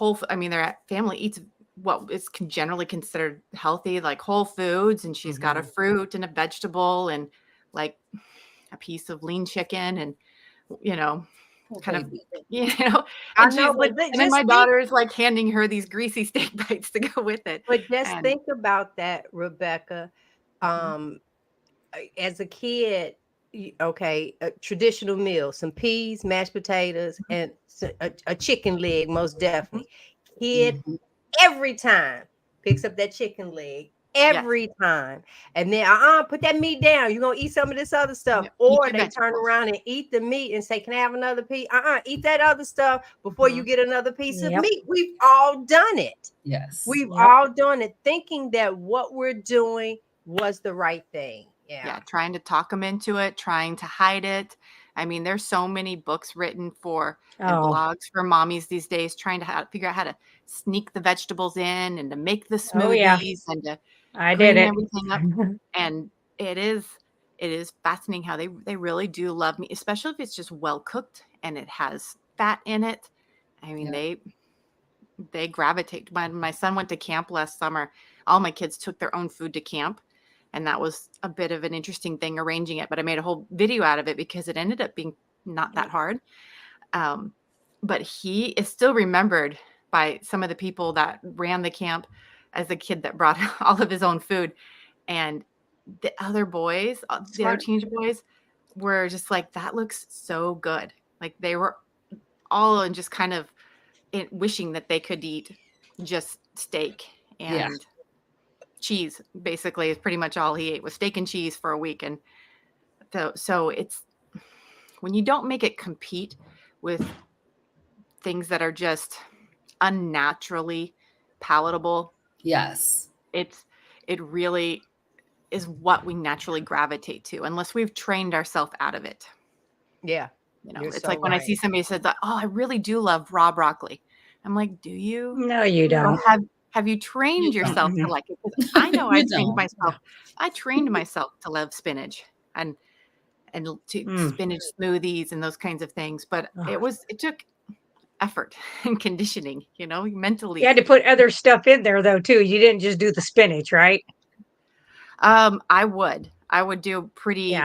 S4: their family eats what is generally considered healthy, like whole foods. And she's got a fruit and a vegetable and like a piece of lean chicken and, kind of, and she's like, and then my daughter's like handing her these greasy steak bites to go with it.
S1: But just think about that, Rebecca. As a kid, a traditional meal, some peas, mashed potatoes, and a chicken leg, most definitely. Kid every time picks up that chicken leg. Every time. And then put that meat down. You're gonna eat some of this other stuff. Or they turn around and eat the meat and say, can I have another piece? Eat that other stuff before you get another piece of meat. We've all done it.
S2: Yes.
S1: We've all done it, thinking that what we're doing was the right thing.
S4: Yeah, trying to talk them into it, trying to hide it. I mean, there's so many books written and blogs for mommies these days, trying to figure out how to sneak the vegetables in and to make the smoothies and to clean everything up. And it is fascinating how they really do love meat, especially if it's just well cooked and it has fat in it. I mean, they gravitate. When my son went to camp last summer, all my kids took their own food to camp. And that was a bit of an interesting thing arranging it, but I made a whole video out of it because it ended up being not that hard. But he is still remembered by some of the people that ran the camp as a kid that brought all of his own food. And the other boys, the other teenage boys were just like, that looks so good. Like they were all in just kind of wishing that they could eat just steak and cheese. Basically is pretty much all he ate was steak and cheese for a week. And so it's when you don't make it compete with things that are just unnaturally palatable.
S2: Yes.
S4: It really is what we naturally gravitate to unless we've trained ourselves out of it.
S1: Yeah.
S4: It's so like when I see somebody says that, oh, I really do love raw broccoli. I'm like, do you?
S3: No, you don't.
S4: Have you trained yourself to like it? Because I know I trained myself. I trained myself to love spinach and to spinach smoothies and those kinds of things. But it took effort and conditioning, mentally.
S3: You had to put other stuff in there though too. You didn't just do the spinach, right?
S4: I would do pretty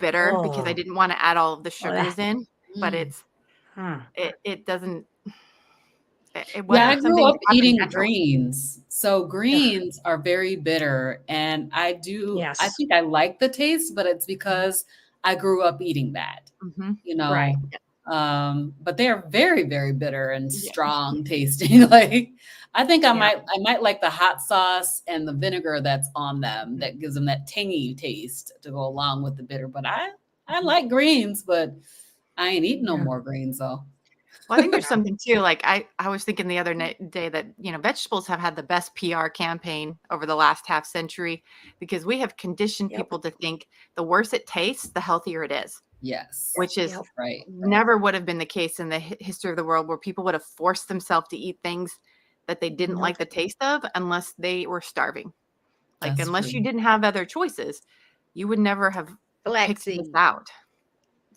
S4: bitter because I didn't want to add all of the sugars in. But it doesn't.
S2: I grew up eating greens. So greens are very bitter. And I think I like the taste, but it's because I grew up eating that,
S3: Right.
S2: But they're very, very bitter and strong tasting. Like I think I might like the hot sauce and the vinegar that's on them that gives them that tangy taste to go along with the bitter. But I like greens, but I ain't eating no more greens though.
S4: Well, I think there's something too. Like I was thinking the other day that, vegetables have had the best PR campaign over the last half century because we have conditioned people to think the worse it tastes, the healthier it is.
S2: Yes.
S4: Which is never would have been the case in the history of the world where people would have forced themselves to eat things that they didn't like the taste of unless they were starving. Like unless you didn't have other choices, you would never have picked this out.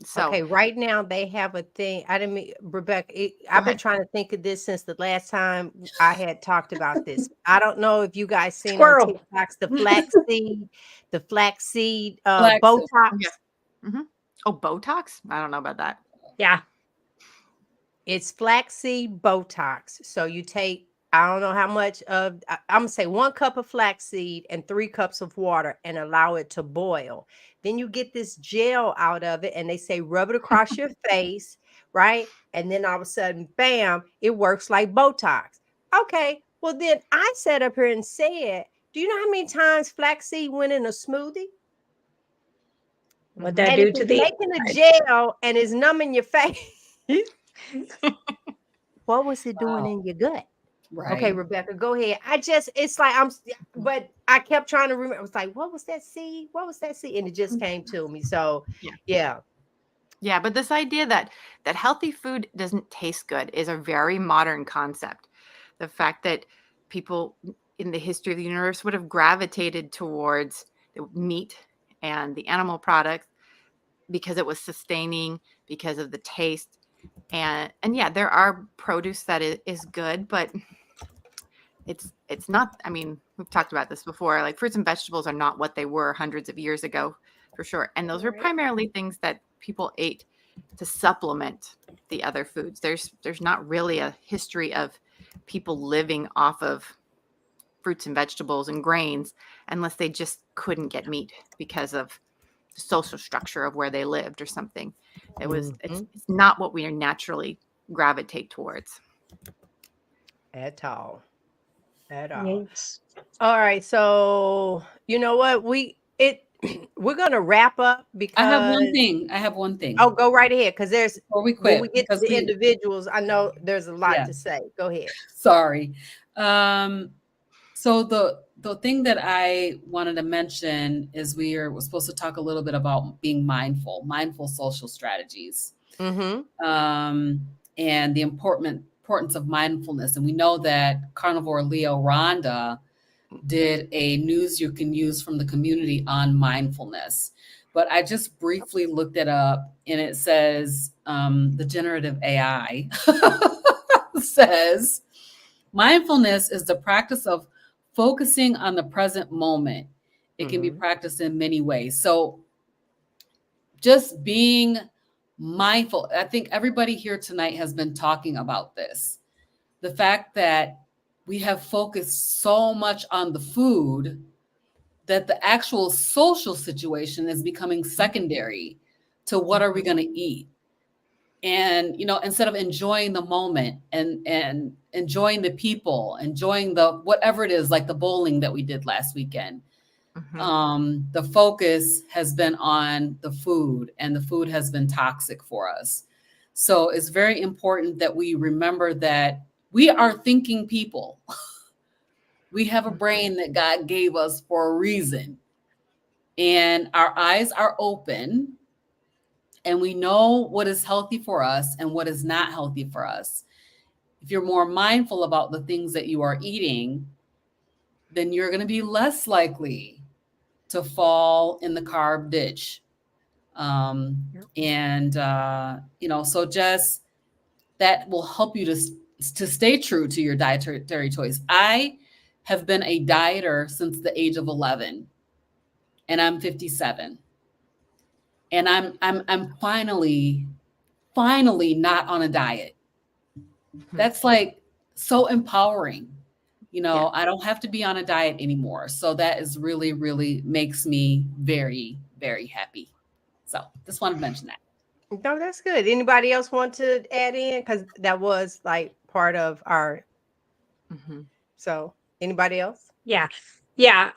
S4: So
S1: right now they have a thing. I didn't mean, Rebecca, I've been trying to think of this since the last time I had talked about this. I don't know if you guys seen on TikToks the flaxseed Botox.
S4: Yeah. Oh, Botox? I don't know about that.
S3: Yeah.
S1: It's flaxseed Botox. So you take I don't know how much of, I'm gonna say 1 cup of flaxseed and 3 cups of water and allow it to boil. Then you get this gel out of it and they say rub it across your face, right? And then all of a sudden, bam, it works like Botox. Okay, well then I sat up here and said, do you know how many times flaxseed went in a smoothie?
S3: What that
S1: And
S3: do
S1: if
S3: to
S1: it's
S3: the
S1: making a gel and it's numbing your face, what was it doing
S2: Wow.
S1: in your gut?
S2: Right.
S1: Okay, Rebecca, go ahead. It's like but I kept trying to remember. I was like, what was that seed? What was that seed? And it just came to me. So, yeah.
S4: Yeah, but this idea that healthy food doesn't taste good is a very modern concept. The fact that people in the history of the universe would have gravitated towards the meat and the animal products because it was sustaining, because of the taste. And yeah, there are produce that is good, but it's not, I mean, we've talked about this before, like fruits and vegetables are not what they were hundreds of years ago, for sure. And those were primarily things that people ate to supplement the other foods. There's not really a history of people living off of fruits and vegetables and grains unless they just couldn't get meat because of the social structure of where they lived or something. It's not what we naturally gravitate towards.
S1: At all.
S3: Yes.
S1: All right. So you know what? We're gonna wrap up because
S2: I have one thing.
S1: Oh, go right ahead. Because there's
S2: Before we
S1: when
S2: quit,
S1: we get to the individuals, I know there's a lot to say. Go ahead.
S2: Sorry. So the thing that I wanted to mention is we're supposed to talk a little bit about being mindful social strategies, and the importance of mindfulness. And we know that Carnivore Leo Rhonda did a news you can use from the community on mindfulness. But I just briefly looked it up, and it says the generative AI says mindfulness is the practice of focusing on the present moment. It can be practiced in many ways. So just being mindful. I think everybody here tonight has been talking about this. The fact that we have focused so much on the food that the actual social situation is becoming secondary to what are we going to eat. And, instead of enjoying the moment and enjoying the people, enjoying the whatever it is, like the bowling that we did last weekend, the focus has been on the food, and the food has been toxic for us. So it's very important that we remember that we are thinking people. We have a brain that God gave us for a reason, and our eyes are open, and we know what is healthy for us and what is not healthy for us. If you're more mindful about the things that you are eating, then you're going to be less likely to fall in the carb ditch. So just that will help you to stay true to your dietary choice. I have been a dieter since the age of 11, and I'm 57. And I'm finally not on a diet. That's like so empowering. I don't have to be on a diet anymore. So that is really, really makes me very, very happy. So just wanted to mention that.
S1: No, that's good. Anybody else want to add in? Because that was like part of our. So anybody else?
S3: Yeah.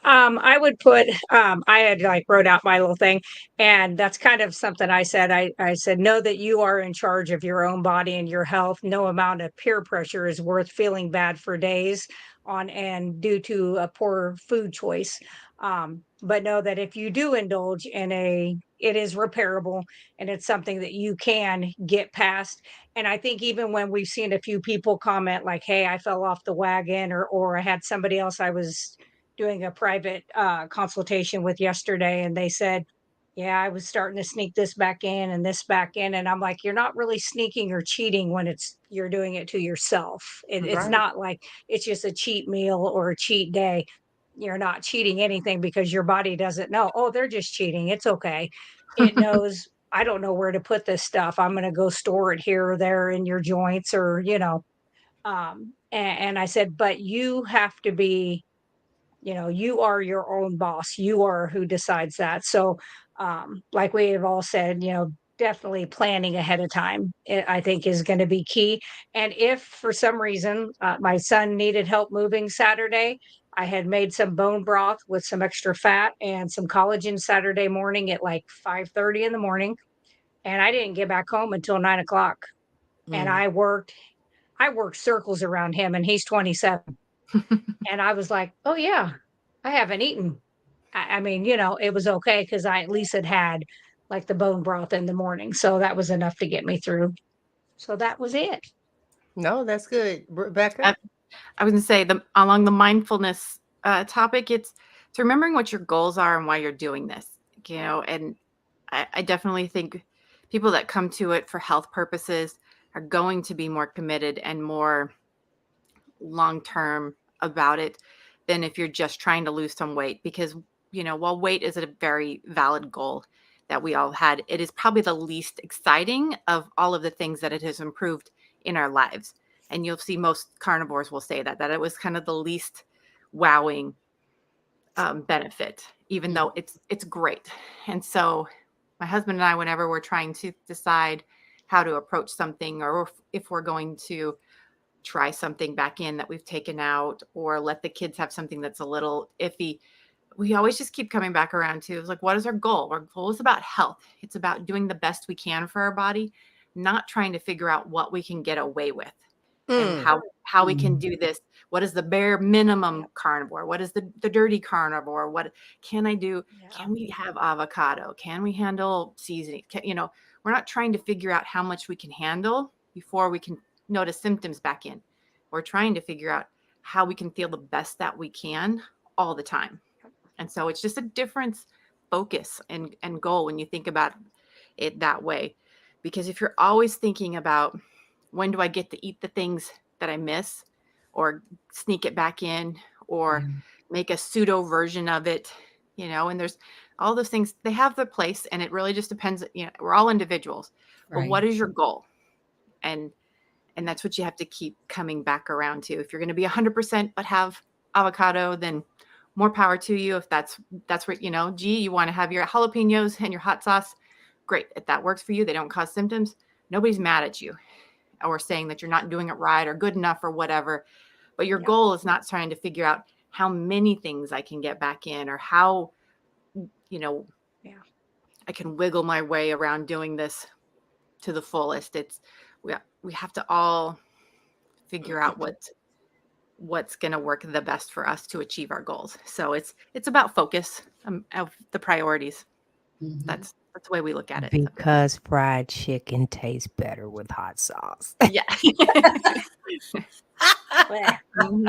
S3: I would put, I had wrote out my little thing, and that's kind of something I said. I said, know that you are in charge of your own body and your health. No amount of peer pressure is worth feeling bad for days on and due to a poor food choice. But know that if you do indulge in it is repairable, and it's something that you can get past. And I think even when we've seen a few people comment like, hey, I fell off the wagon, or I had somebody else I was doing a private consultation with yesterday, and they said, yeah, I was starting to sneak this back in and this back in. And I'm like, you're not really sneaking or cheating when you're doing it to yourself. It's not like it's just a cheat meal or a cheat day. You're not cheating anything because your body doesn't know, oh, they're just cheating. It's okay. It knows, I don't know where to put this stuff. I'm going to go store it here or there in your joints, or, And I said, but you have to be, you are your own boss. You are who decides that. So, like we have all said, definitely planning ahead of time, I think is going to be key. And if for some reason my son needed help moving Saturday, I had made some bone broth with some extra fat and some collagen Saturday morning at like 5:30 in the morning. And I didn't get back home until 9 o'clock. And
S1: Mm.
S3: I worked circles around him, and he's 27. And I was like, oh yeah, I haven't eaten. I mean, it was okay because I at least had like the bone broth in the morning. So that was enough to get me through. So that was it.
S1: No, that's good. Rebecca?
S4: I was going to say along the mindfulness topic, it's remembering what your goals are and why you're doing this, and I definitely think people that come to it for health purposes are going to be more committed and more long-term about it than if you're just trying to lose some weight, because, while weight is a very valid goal that we all had, it is probably the least exciting of all of the things that it has improved in our lives. And you'll see most carnivores will say that it was kind of the least wowing benefit, even though it's great. And so my husband and I, whenever we're trying to decide how to approach something, or if we're going to try something back in that we've taken out, or let the kids have something that's a little iffy, we always just keep coming back around to, it's like, what is our goal? Our goal is about health. It's about doing the best we can for our body, not trying to figure out what we can get away with and how we can do this. What is the bare minimum carnivore? What is the dirty carnivore? What can I do? Yeah. Can we have avocado? Can we handle seasoning? We're not trying to figure out how much we can handle before we can notice symptoms back in. We're trying to figure out how we can feel the best that we can all the time. And so it's just a different focus and goal when you think about it that way. Because if you're always thinking about, when do I get to eat the things that I miss, or sneak it back in, or make a pseudo version of it, and there's all those things, they have their place, and it really just depends. We're all individuals, but what is your goal? And that's what you have to keep coming back around to. If you're going to be 100% but have avocado, then more power to you. If that's what, you want to have your jalapenos and your hot sauce, great. If that works for you, they don't cause symptoms, nobody's mad at you or saying that you're not doing it right or good enough or whatever. But your goal is not trying to figure out how many things I can get back in, or how, I can wiggle my way around doing this to the fullest. It's, we have to all figure out what's going to work the best for us to achieve our goals. So it's about focus of the priorities. Mm-hmm. That's the way we look at it.
S1: Because fried chicken tastes better with hot sauce.
S4: Yeah.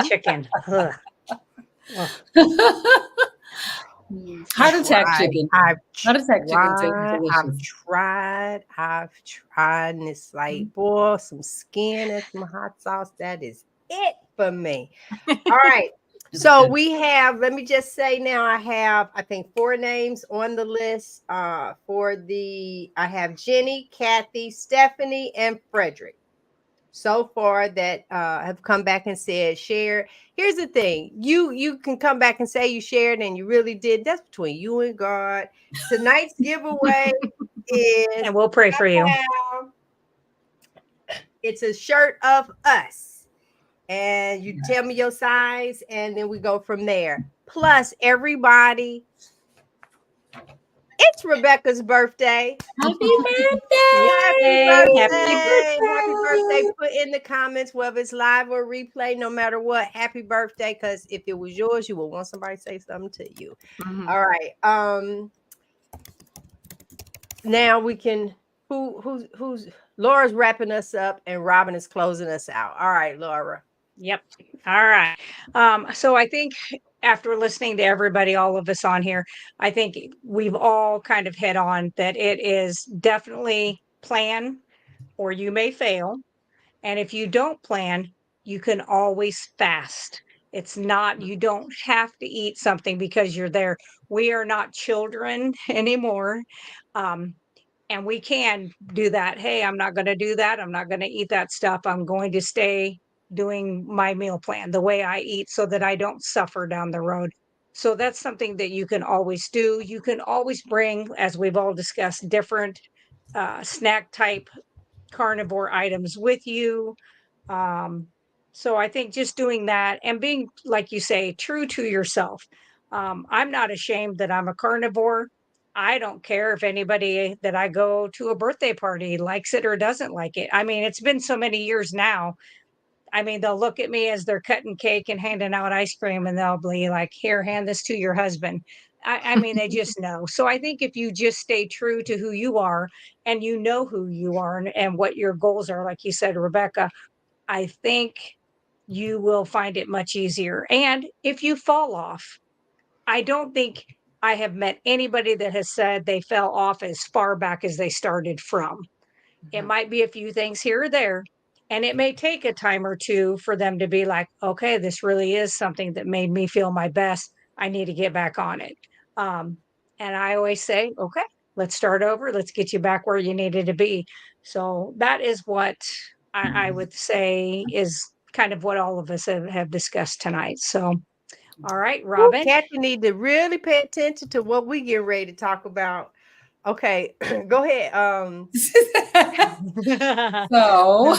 S3: Chicken.
S2: Heart attack chicken. Heart attack chicken.
S1: I've tried, and it's like, boy, some skin and some hot sauce. That is it for me. All right. So we have, let me just say now, I have, I think, 4 names on the list I have Jenny, Kathy, Stephanie, and Frederick so far that have come back and said share. Here's the thing. You can come back and say you shared and you really did. That's between you and God. Tonight's giveaway is,
S3: and we'll pray for you.
S1: It's a shirt of us. And you tell me your size, and then we go from there. Plus, everybody, it's Rebecca's birthday.
S2: Happy birthday!
S1: Happy birthday! Happy birthday! Put in the comments whether it's live or replay, no matter what. Happy birthday! Because if it was yours, you would want somebody to say something to you. Mm-hmm. All right. Now we can. Who's Laura's wrapping us up, and Robin is closing us out. All right, Laura.
S3: Yep. All right. So I think after listening to everybody, all of us on here, I think we've all kind of hit on that it is definitely plan or you may fail. And if you don't plan, you can always fast. It's not, you don't have to eat something because you're there. We are not children anymore. And we can do that. Hey, I'm not going to do that. I'm not going to eat that stuff. I'm going to stay doing my meal plan, the way I eat, so that I don't suffer down the road. So that's something that you can always do. You can always bring, as we've all discussed, different snack type carnivore items with you. Um, so I think just doing that and being, like you say, true to yourself. I'm not ashamed that I'm a carnivore. I don't care if anybody that I go to a birthday party likes it or doesn't like it. I mean, it's been so many years now. I mean, they'll look at me as they're cutting cake and handing out ice cream, and they'll be like, "Here, hand this to your husband." I mean, they just know. So I think if you just stay true to who you are and you know who you are and what your goals are, like you said, Rebecca, I think you will find it much easier. And if you fall off, I don't think I have met anybody that has said they fell off as far back as they started from. It might be a few things here or there, and it may take a time or two for them to be like, okay, this really is something that made me feel my best. I need to get back on it. Um, and I always say, okay, let's start over. Let's get you back where you needed to be. So that is what I would say is kind of what all of us have discussed tonight. So, all right, Robin.
S1: Kathy need to really pay attention to what we get ready to talk about. Okay, go ahead.
S2: So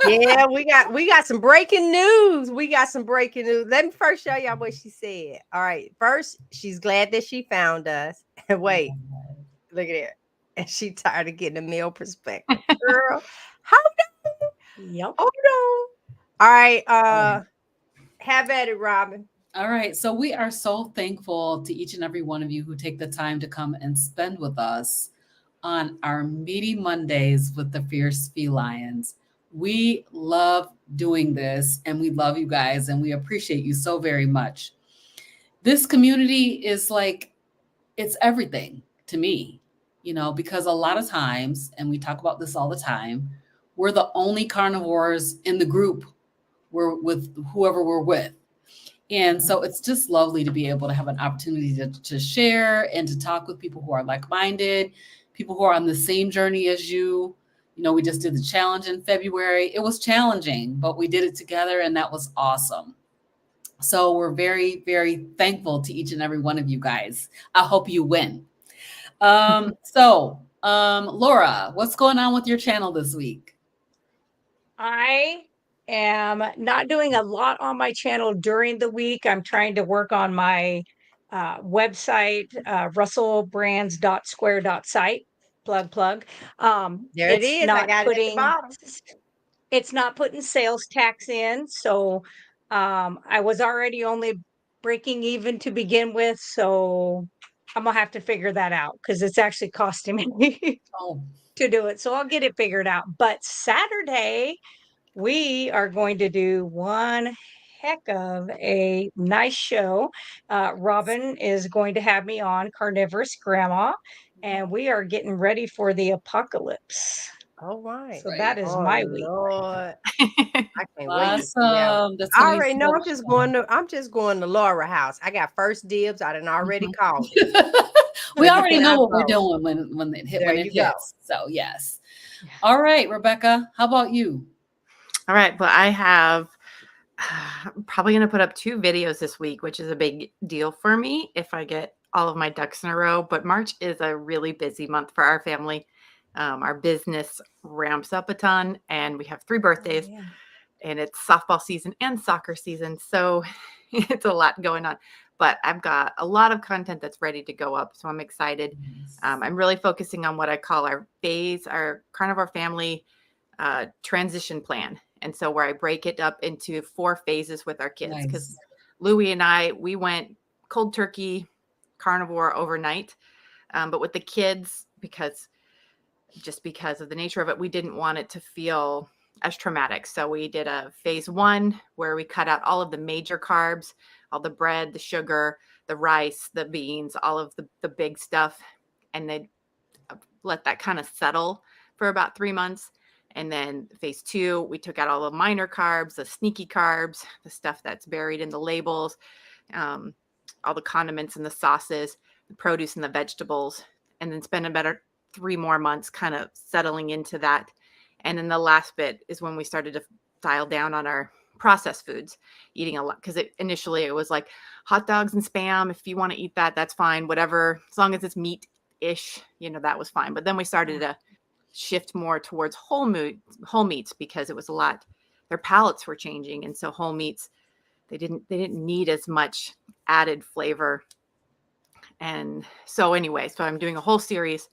S1: Yeah, we got some breaking news. We got some breaking news. Let me first show y'all what she said. All right, first, she's glad that she found us. And wait, look at it. And she tired of getting a meal perspective. Girl, hold on.
S3: Yep.
S1: Hold on. All right, have at it, Robin.
S2: All right. So we are so thankful to each and every one of you who take the time to come and spend with us on our Meaty Mondays with the Fierce FeLions. We love doing this and we love you guys and we appreciate you so very much. This community is like, it's everything to me, you know, because a lot of times, and we talk about this all the time, we're the only carnivores in the group. We're with whoever we're with. And so it's just lovely to be able to have an opportunity to share and to talk with people who are like-minded, people who are on the same journey as you. You know, we just did the challenge in February. It was challenging, but we did it together and that was awesome. So we're very, very thankful to each and every one of you guys. I hope you win. Laura, what's going on with your channel this week?
S3: I am not doing a lot on my channel during the week. I'm trying to work on my website, russellbrands.square.site. Plug.
S1: There it is. I got it at the bottom.
S3: It's not putting sales tax in. So I was already only breaking even to begin with. So I'm going to have to figure that out because it's actually costing me to do it. So I'll get it figured out. But Saturday, we are going to do one heck of a nice show. Robin is going to have me on Carnivorous Grandma, and we are getting ready for the apocalypse.
S1: Oh, right.
S3: So that is my week.
S1: Lord. I can't wait to see
S2: Awesome.
S1: that. I already know. I'm just going to Laura house. I got first dibs. I done already called it.
S2: We already know what we're doing when it hits. So yes. All right, Rebecca, how about you?
S4: All right. Well, I have I'm probably going to put up 2 videos this week, which is a big deal for me if I get all of my ducks in a row. But March is a really busy month for our family. Our business ramps up a ton and we have 3 birthdays and it's softball season and soccer season. So it's a lot going on, but I've got a lot of content that's ready to go up. So I'm excited. I'm really focusing on what I call our carnivore family transition plan. And so where I break it up into 4 phases with our kids, because Louie and we went cold turkey carnivore overnight. But with the kids, because of the nature of it, we didn't want it to feel as traumatic. So we did a phase 1 where we cut out all of the major carbs, all the bread, the sugar, the rice, the beans, all of the big stuff. And then let that kind of settle for about 3 months. And then phase 2, we took out all the minor carbs, the sneaky carbs, the stuff that's buried in the labels, all the condiments and the sauces, the produce and the vegetables, and then spend about 3 more months kind of settling into that. And then the last bit is when we started to dial down on our processed foods, eating a lot, because initially it was like hot dogs and Spam. If you want to eat that, that's fine. Whatever, as long as it's meat-ish, that was fine. But then we started to shift more towards whole meats, because it was a lot. Their palates were changing, and so whole meats, they didn't need as much added flavor. And so anyway, so I'm doing a whole series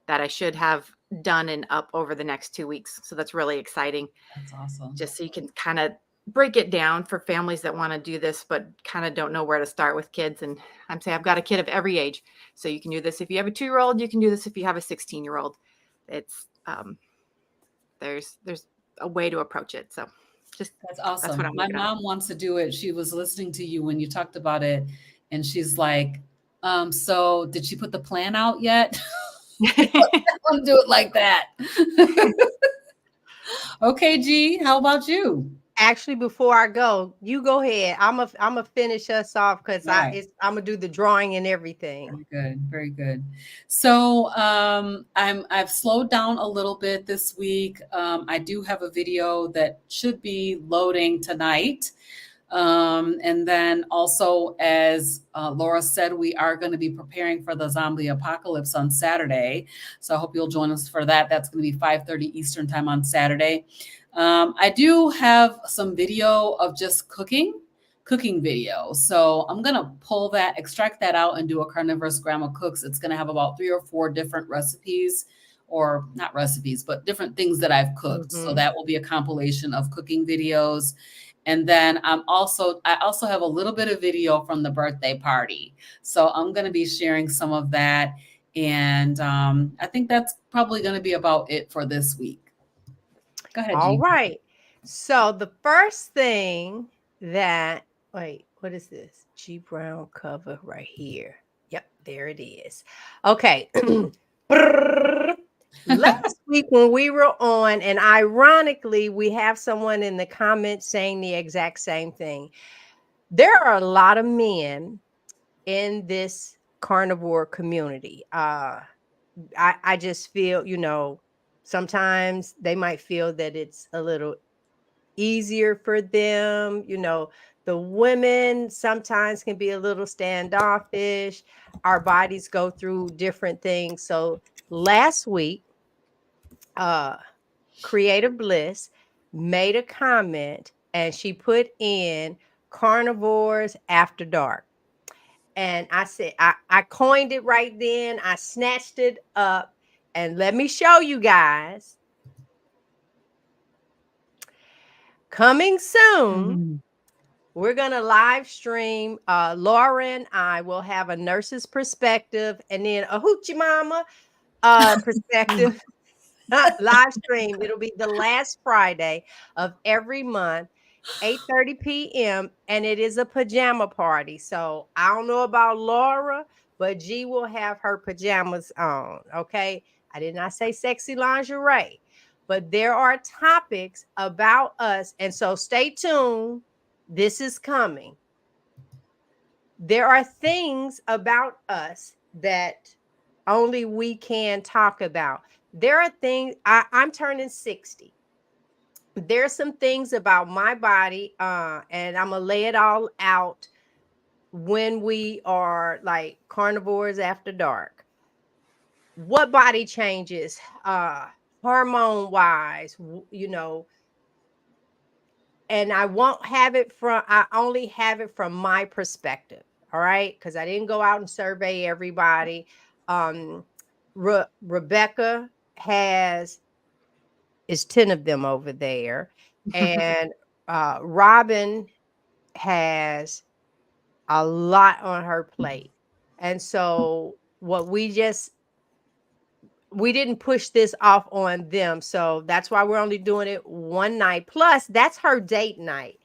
S4: that I should have done and up over the next 2 weeks. So that's really exciting.
S2: That's awesome.
S4: Just so you can kind of break it down for families that want to do this, but kind of don't know where to start with kids. And I'm saying I've got a kid of every age. So you can do this if you have a 2-year-old, you can do this if you have a 16-year-old. It's there's a way to approach it. So just
S2: that's awesome.
S4: That's what I'm
S2: My mom wants to do it. She was listening to you when you talked about it, and she's like, so did she put the plan out yet? I want to do it like that. Okay, G, how about you?
S1: Actually, before I go, you go ahead. I'm a finish us off, because I'm gonna do the drawing and everything.
S2: Very good, very good. So I've slowed down a little bit this week. I do have a video that should be loading tonight. And then also, as Laura said, we are going to be preparing for the zombie apocalypse on Saturday. So I hope you'll join us for that. That's going to be 5:30 Eastern time on Saturday. I do have some video of just cooking video. So I'm going to extract that out and do a Carnivorous Grandma Cooks. It's going to have about 3 or 4 different recipes, or not recipes, but different things that I've cooked. So that will be a compilation of cooking videos. And then I also have a little bit of video from the birthday party. So I'm going to be sharing some of that. And I think that's probably going to be about it for this week. Go ahead,
S1: All
S2: G.
S1: right. So the first thing that, wait, what is this? G Brown cover right here. Yep, there it is. Okay. Last week when we were on, and ironically, we have someone in the comments saying the exact same thing. There are a lot of men in this carnivore community. I just feel, sometimes they might feel that it's a little easier for them. The women sometimes can be a little standoffish. Our bodies go through different things. So last week, Creative Bliss made a comment, and she put in carnivores after dark. And I said, I coined it right then. I snatched it up, and let me show you guys. Coming soon, we're going to live stream. Laura and I will have a nurse's perspective, and then a hoochie mama perspective. Live stream. It'll be the last Friday of every month, 8:30 p.m. and it is a pajama party. So I don't know about Laura, but G will have her pajamas on. Okay, I did not say sexy lingerie, but there are topics about us, and so stay tuned. This is coming. There are things about us that only we can talk about. There are things, I'm turning 60. There's some things about my body, and I'm going to lay it all out when we are like carnivores after dark. What body changes, hormone wise, and I only have it from my perspective. All right. Because I didn't go out and survey everybody. Rebecca is 10 of them over there. And Robin has a lot on her plate. And so we didn't push this off on them. So that's why we're only doing it one night. Plus, that's her date night.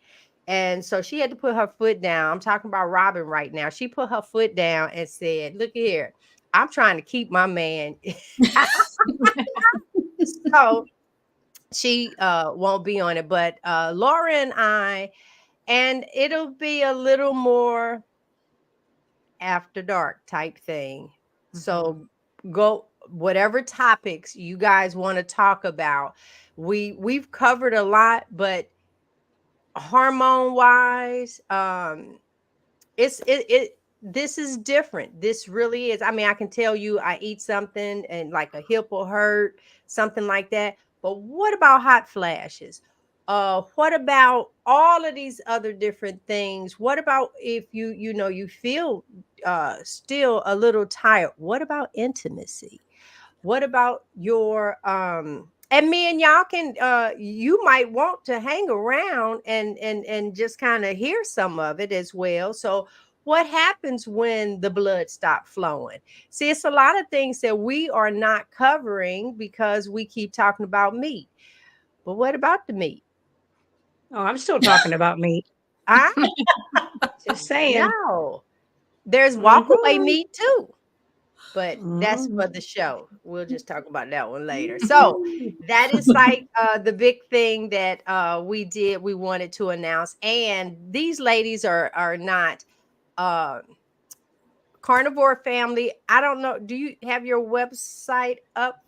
S1: And so she had to put her foot down. I'm talking about Robin right now. She put her foot down and said, look here, I'm trying to keep my man. So she won't be on it. But Laura and I, and it'll be a little more after dark type thing. Mm-hmm. So go whatever topics you guys want to talk about. We've covered a lot, but hormone wise, this is different. This really is. I mean, I can tell you I eat something and like a hip will hurt, something like that. But what about hot flashes? What about all of these other different things? What about if you feel still a little tired? What about intimacy? What about your and me and y'all can you might want to hang around and just kind of hear some of it as well. So what happens when the blood stops flowing? See, it's a lot of things that we are not covering because we keep talking about meat. But what about the meat?
S3: Oh, I'm still talking about meat.
S1: I
S3: Just saying.
S1: no. There's walkaway
S3: Mhm.
S1: meat too. But that's for
S3: Mhm.
S1: the show. We'll just talk about that one later. So that is like the big thing that we wanted to announce. And these ladies are not uh Carnivore family. I don't know. Do you have your website up?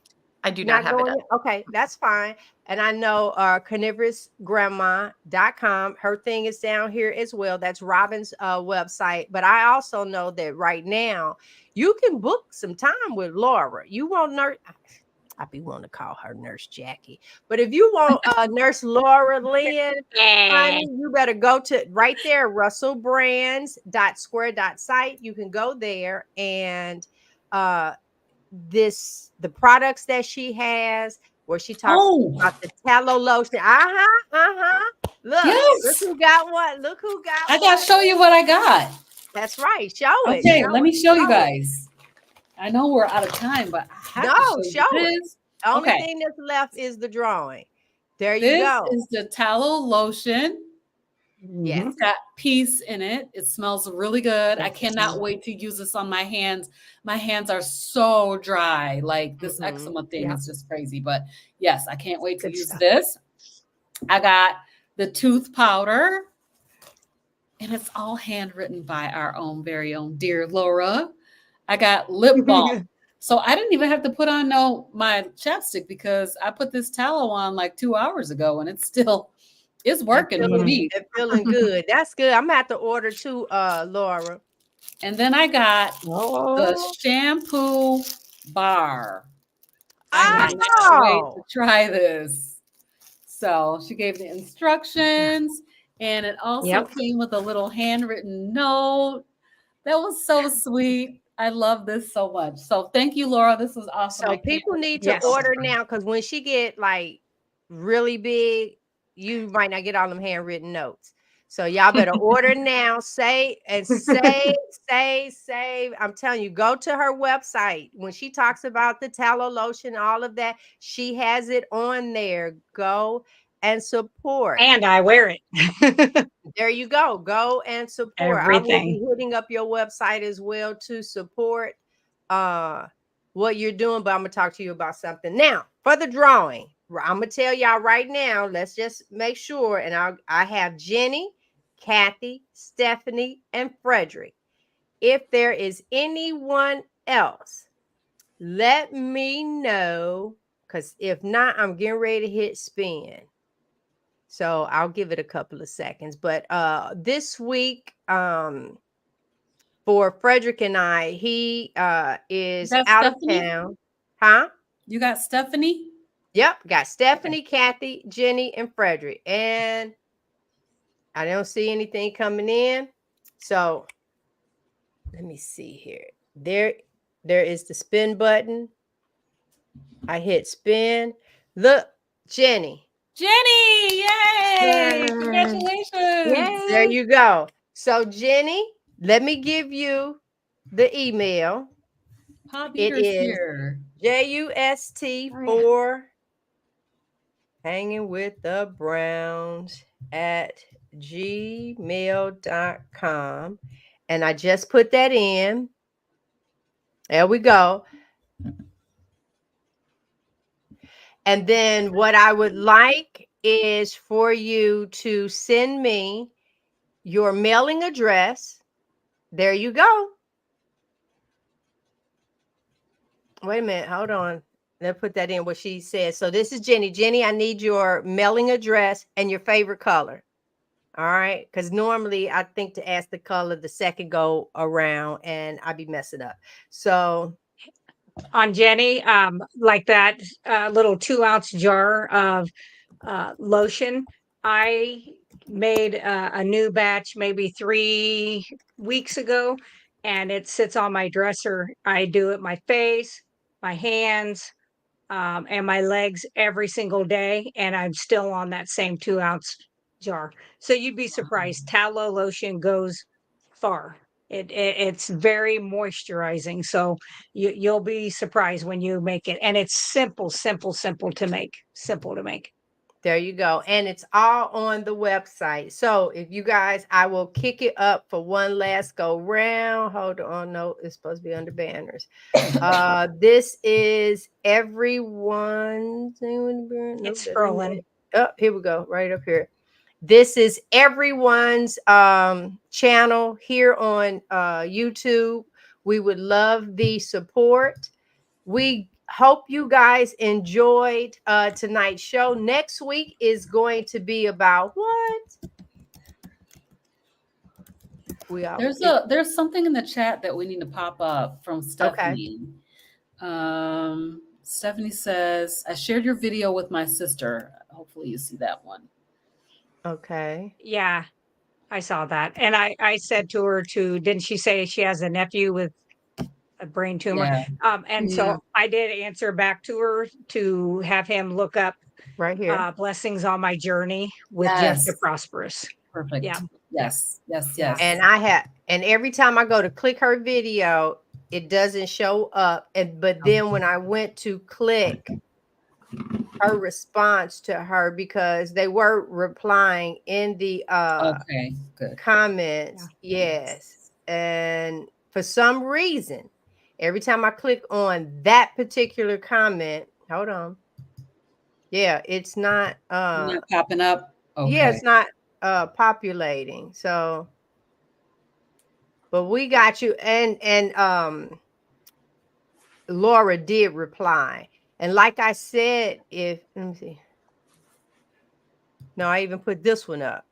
S4: I do not
S1: Not
S4: have it
S1: going
S4: up.
S1: yet? Okay, that's fine. And I know carnivorousgrandma.com. Her thing is down here as well. That's Robin's website. But I also know that right now you can book some time with Laura. You want nurse. I be wanting to call her Nurse Jackie. But if you want Nurse Laura Lynn, honey, you better go to right there, russellbrands.square.site. You can go there and uh the products that she has where she talks
S2: Oh,
S1: about the tallow lotion. Look
S2: yes.
S1: who got one. Look who got
S2: I got to
S1: one.
S2: show you what I got.
S1: That's right. Show it.
S2: Okay, let me show you
S1: Show it.
S2: guys. I know we're out of time, but I have
S1: No,
S2: to show you
S1: show it.
S2: this.
S1: Only
S2: Okay,
S1: thing that's left is the drawing. There you
S2: this
S1: go.
S2: is the tallow lotion.
S1: Yes.
S2: It's got peace in it. It smells really good. I cannot wait to use this on my hands. My hands are so dry. Like this eczema thing
S1: Yep.
S2: is just crazy. But yes, I can't wait to
S1: Good
S2: use
S1: stuff.
S2: this. I got the tooth powder, and it's all handwritten by our own very own dear Laura. I got lip balm. So I didn't even have to put on my chapstick because I put this tallow on like 2 hours ago, and it's working for me.
S1: And feeling good. That's good. I'm gonna have to order too, Laura.
S2: And then I got the
S3: Oh,
S2: shampoo bar. I cannot wait to try this. So she gave the instructions, and it also came with a little handwritten note. That was so sweet. I love this so much. So thank you, Laura. This was awesome.
S1: So people need to
S3: Yes.
S1: order now because when she get like really big, you might not get all them handwritten notes. So y'all better order now. Save. I'm telling you, go to her website. When she talks about the tallow lotion, all of that, she has it on there. Go and support.
S3: And I wear it.
S1: There you go. Go and support. I will be
S3: Everything.
S1: hitting up your website as well to support what you're doing, but I'm gonna talk to you about something. Now, for the drawing, I'm gonna tell y'all right now, let's just make sure. And I have Jenny, Kathy, Stephanie, and Frederick. If there is anyone else, let me know. Because if not, I'm getting ready to hit spin. So I'll give it a couple of seconds. But this week, for Frederick and I, he is out of town. Huh?
S2: You got Stephanie?
S1: Yep, got Stephanie, Kathy, Jenny, and Frederick. And I don't see anything coming in. So let me see here. There is the spin button. I hit spin. Look, Jenny.
S2: Jenny, yay! Congratulations.
S1: There you go. So, Jenny, let me give you the email. It is
S2: here.
S1: JUST4 hanging with the Browns at gmail.com. And I just put that in. There we go. And then what I would like is for you to send me your mailing address. There you go. Wait a minute. Hold on. Let's put that in what she said. So this is Jenny. Jenny, I need your mailing address and your favorite color. All right. Because normally I think to ask the color the second go around and I'd be messing up. So
S3: On Jenny, like that little 2-ounce jar of lotion, I made a new batch maybe 3 weeks ago, and it sits on my dresser. I do it my face, my hands, and my legs every single day, and I'm still on that same 2-ounce jar. So you'd be surprised. Tallow lotion goes far. It's very moisturizing. So you'll be surprised when you make it, and it's simple, simple, simple to make. Simple to make.
S1: there you go. And it's all on the website. So if you guys, I will kick it up for one last go round. Hold on. No, it's supposed to be under banners. This is everyone's.
S3: It's scrolling.
S1: Oh, here we go. Right up here. This is everyone's channel here on YouTube. We would love the support. We hope you guys enjoyed tonight's show. Next week is going to be about what?
S2: There's something in the chat that we need to pop up from Stephanie. Okay. Stephanie says, I shared your video with my sister. Hopefully you see that one.
S1: Okay.
S3: Yeah, I saw that. And I said to her didn't she say she has a nephew with a brain tumor? Yeah. So I did answer back to her to have him look up
S1: right here.
S3: Blessings on My Journey with Jeff the Prosperous.
S2: Perfect.
S3: Yeah.
S2: Yes.
S1: And every time I go to click her video, it doesn't show up. But then when I went to click her response to her, because they were replying in the comments. Yes. And for some reason, every time I click on that particular comment, hold on. Yeah, it's not
S2: popping up.
S1: Okay. Yeah, it's not populating. So, but we got you. And Laura did reply. And like I said, let me see. No, I even put this one up.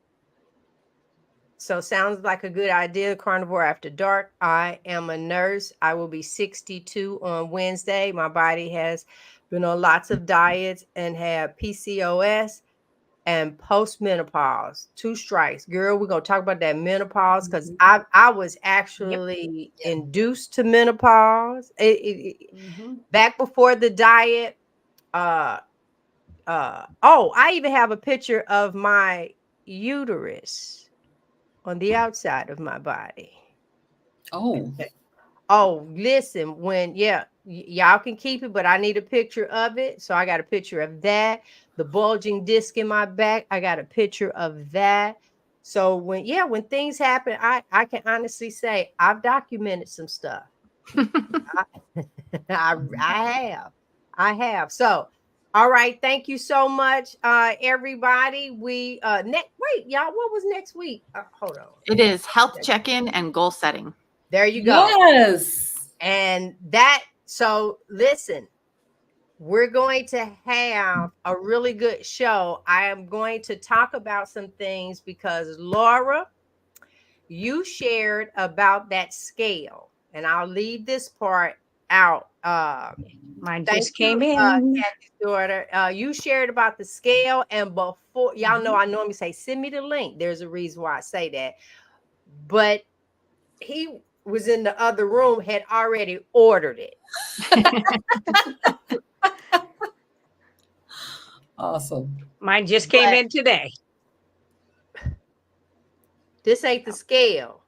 S1: So sounds like a good idea. Carnivore After Dark. I am a nurse. I will be 62 on Wednesday. My body has been on lots of diets and have PCOS and postmenopause. 2 strikes. Girl, we're going to talk about that menopause because I was actually induced to menopause. Back before the diet. I even have a picture of my uterus on the outside of my body. Listen, when y'all can keep it, but I need a picture of it. So I got a picture of that. The bulging disc in my back, I got a picture of that. So when things happen, I can honestly say I've documented some stuff. I have. So all right, thank you so much, everybody. We wait, y'all. What was next week? Hold on.
S4: It is health check-in and goal setting.
S1: There you go.
S2: Yes.
S1: And so listen, we're going to have a really good show. I am going to talk about some things because Laura, you shared about that scale, and I'll leave this part out.
S3: Mine just came in.
S1: Kathy's daughter. You shared about the scale, and before y'all know, I normally say send me the link. There's a reason why I say that, but he was in the other room, had already ordered it.
S2: Awesome.
S3: Mine just came in today.
S1: This ain't the scale.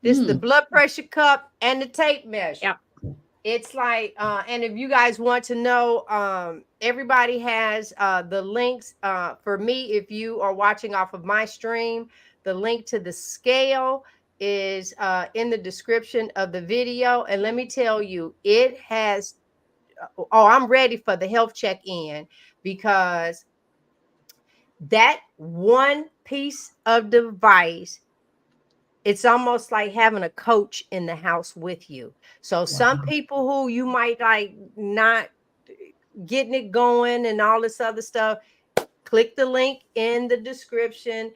S1: This is the blood pressure cup and the tape measure.
S3: Yep.
S1: It's like, and if you guys want to know, everybody has the links. For me, if you are watching off of my stream, the link to the scale is in the description of the video. And let me tell you, it has, I'm ready for the health check-in, because that one piece of device, it's almost like having a coach in the house with you. So some people who you might like not getting it going and all this other stuff, click the link in the description,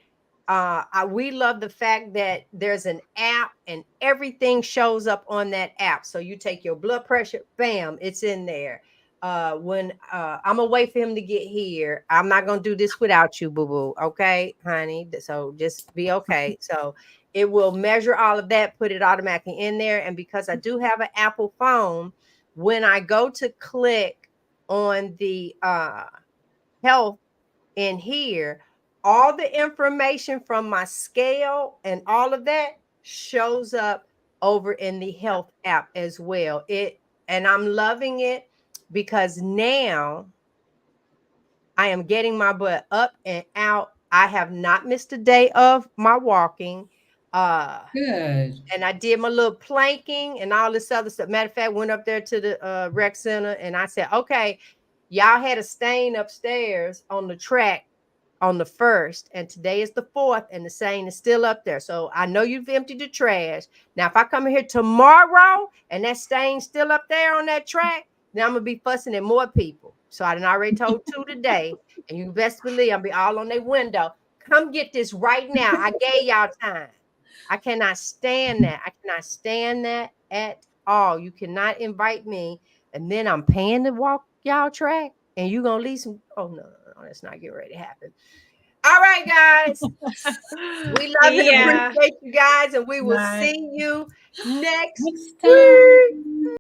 S1: we love the fact that there's an app and everything shows up on that app. So you take your blood pressure, bam, it's in there. When I'm gonna wait for him to get here, I'm not gonna do this without you, boo-boo. Okay, honey. So just be okay. So it will measure all of that, put it automatically in there. And because I do have an Apple phone, when I go to click on the health in here, all the information from my scale and all of that shows up over in the health app as well. And I'm loving it because now I am getting my butt up and out. I have not missed a day of my walking.
S2: Good.
S1: And I did my little planking and all this other stuff. Matter of fact, went up there to the rec center and I said, okay, y'all had a stain upstairs on the track on the 1st, and today is the 4th, and the stain is still up there. So I know you've emptied the trash. Now, if I come here tomorrow and that stain's still up there on that track, then I'm gonna be fussing at more people. So I done already told 2 today, and you best believe I'll be all on their window. Come get this right now. I gave y'all time. I cannot stand that. I cannot stand that at all. You cannot invite me, and then I'm paying to walk y'all track, and you gonna leave some. Oh no, that's not getting ready to happen. All right, guys. We love and appreciate you guys, and we will see you next
S2: time.
S1: week.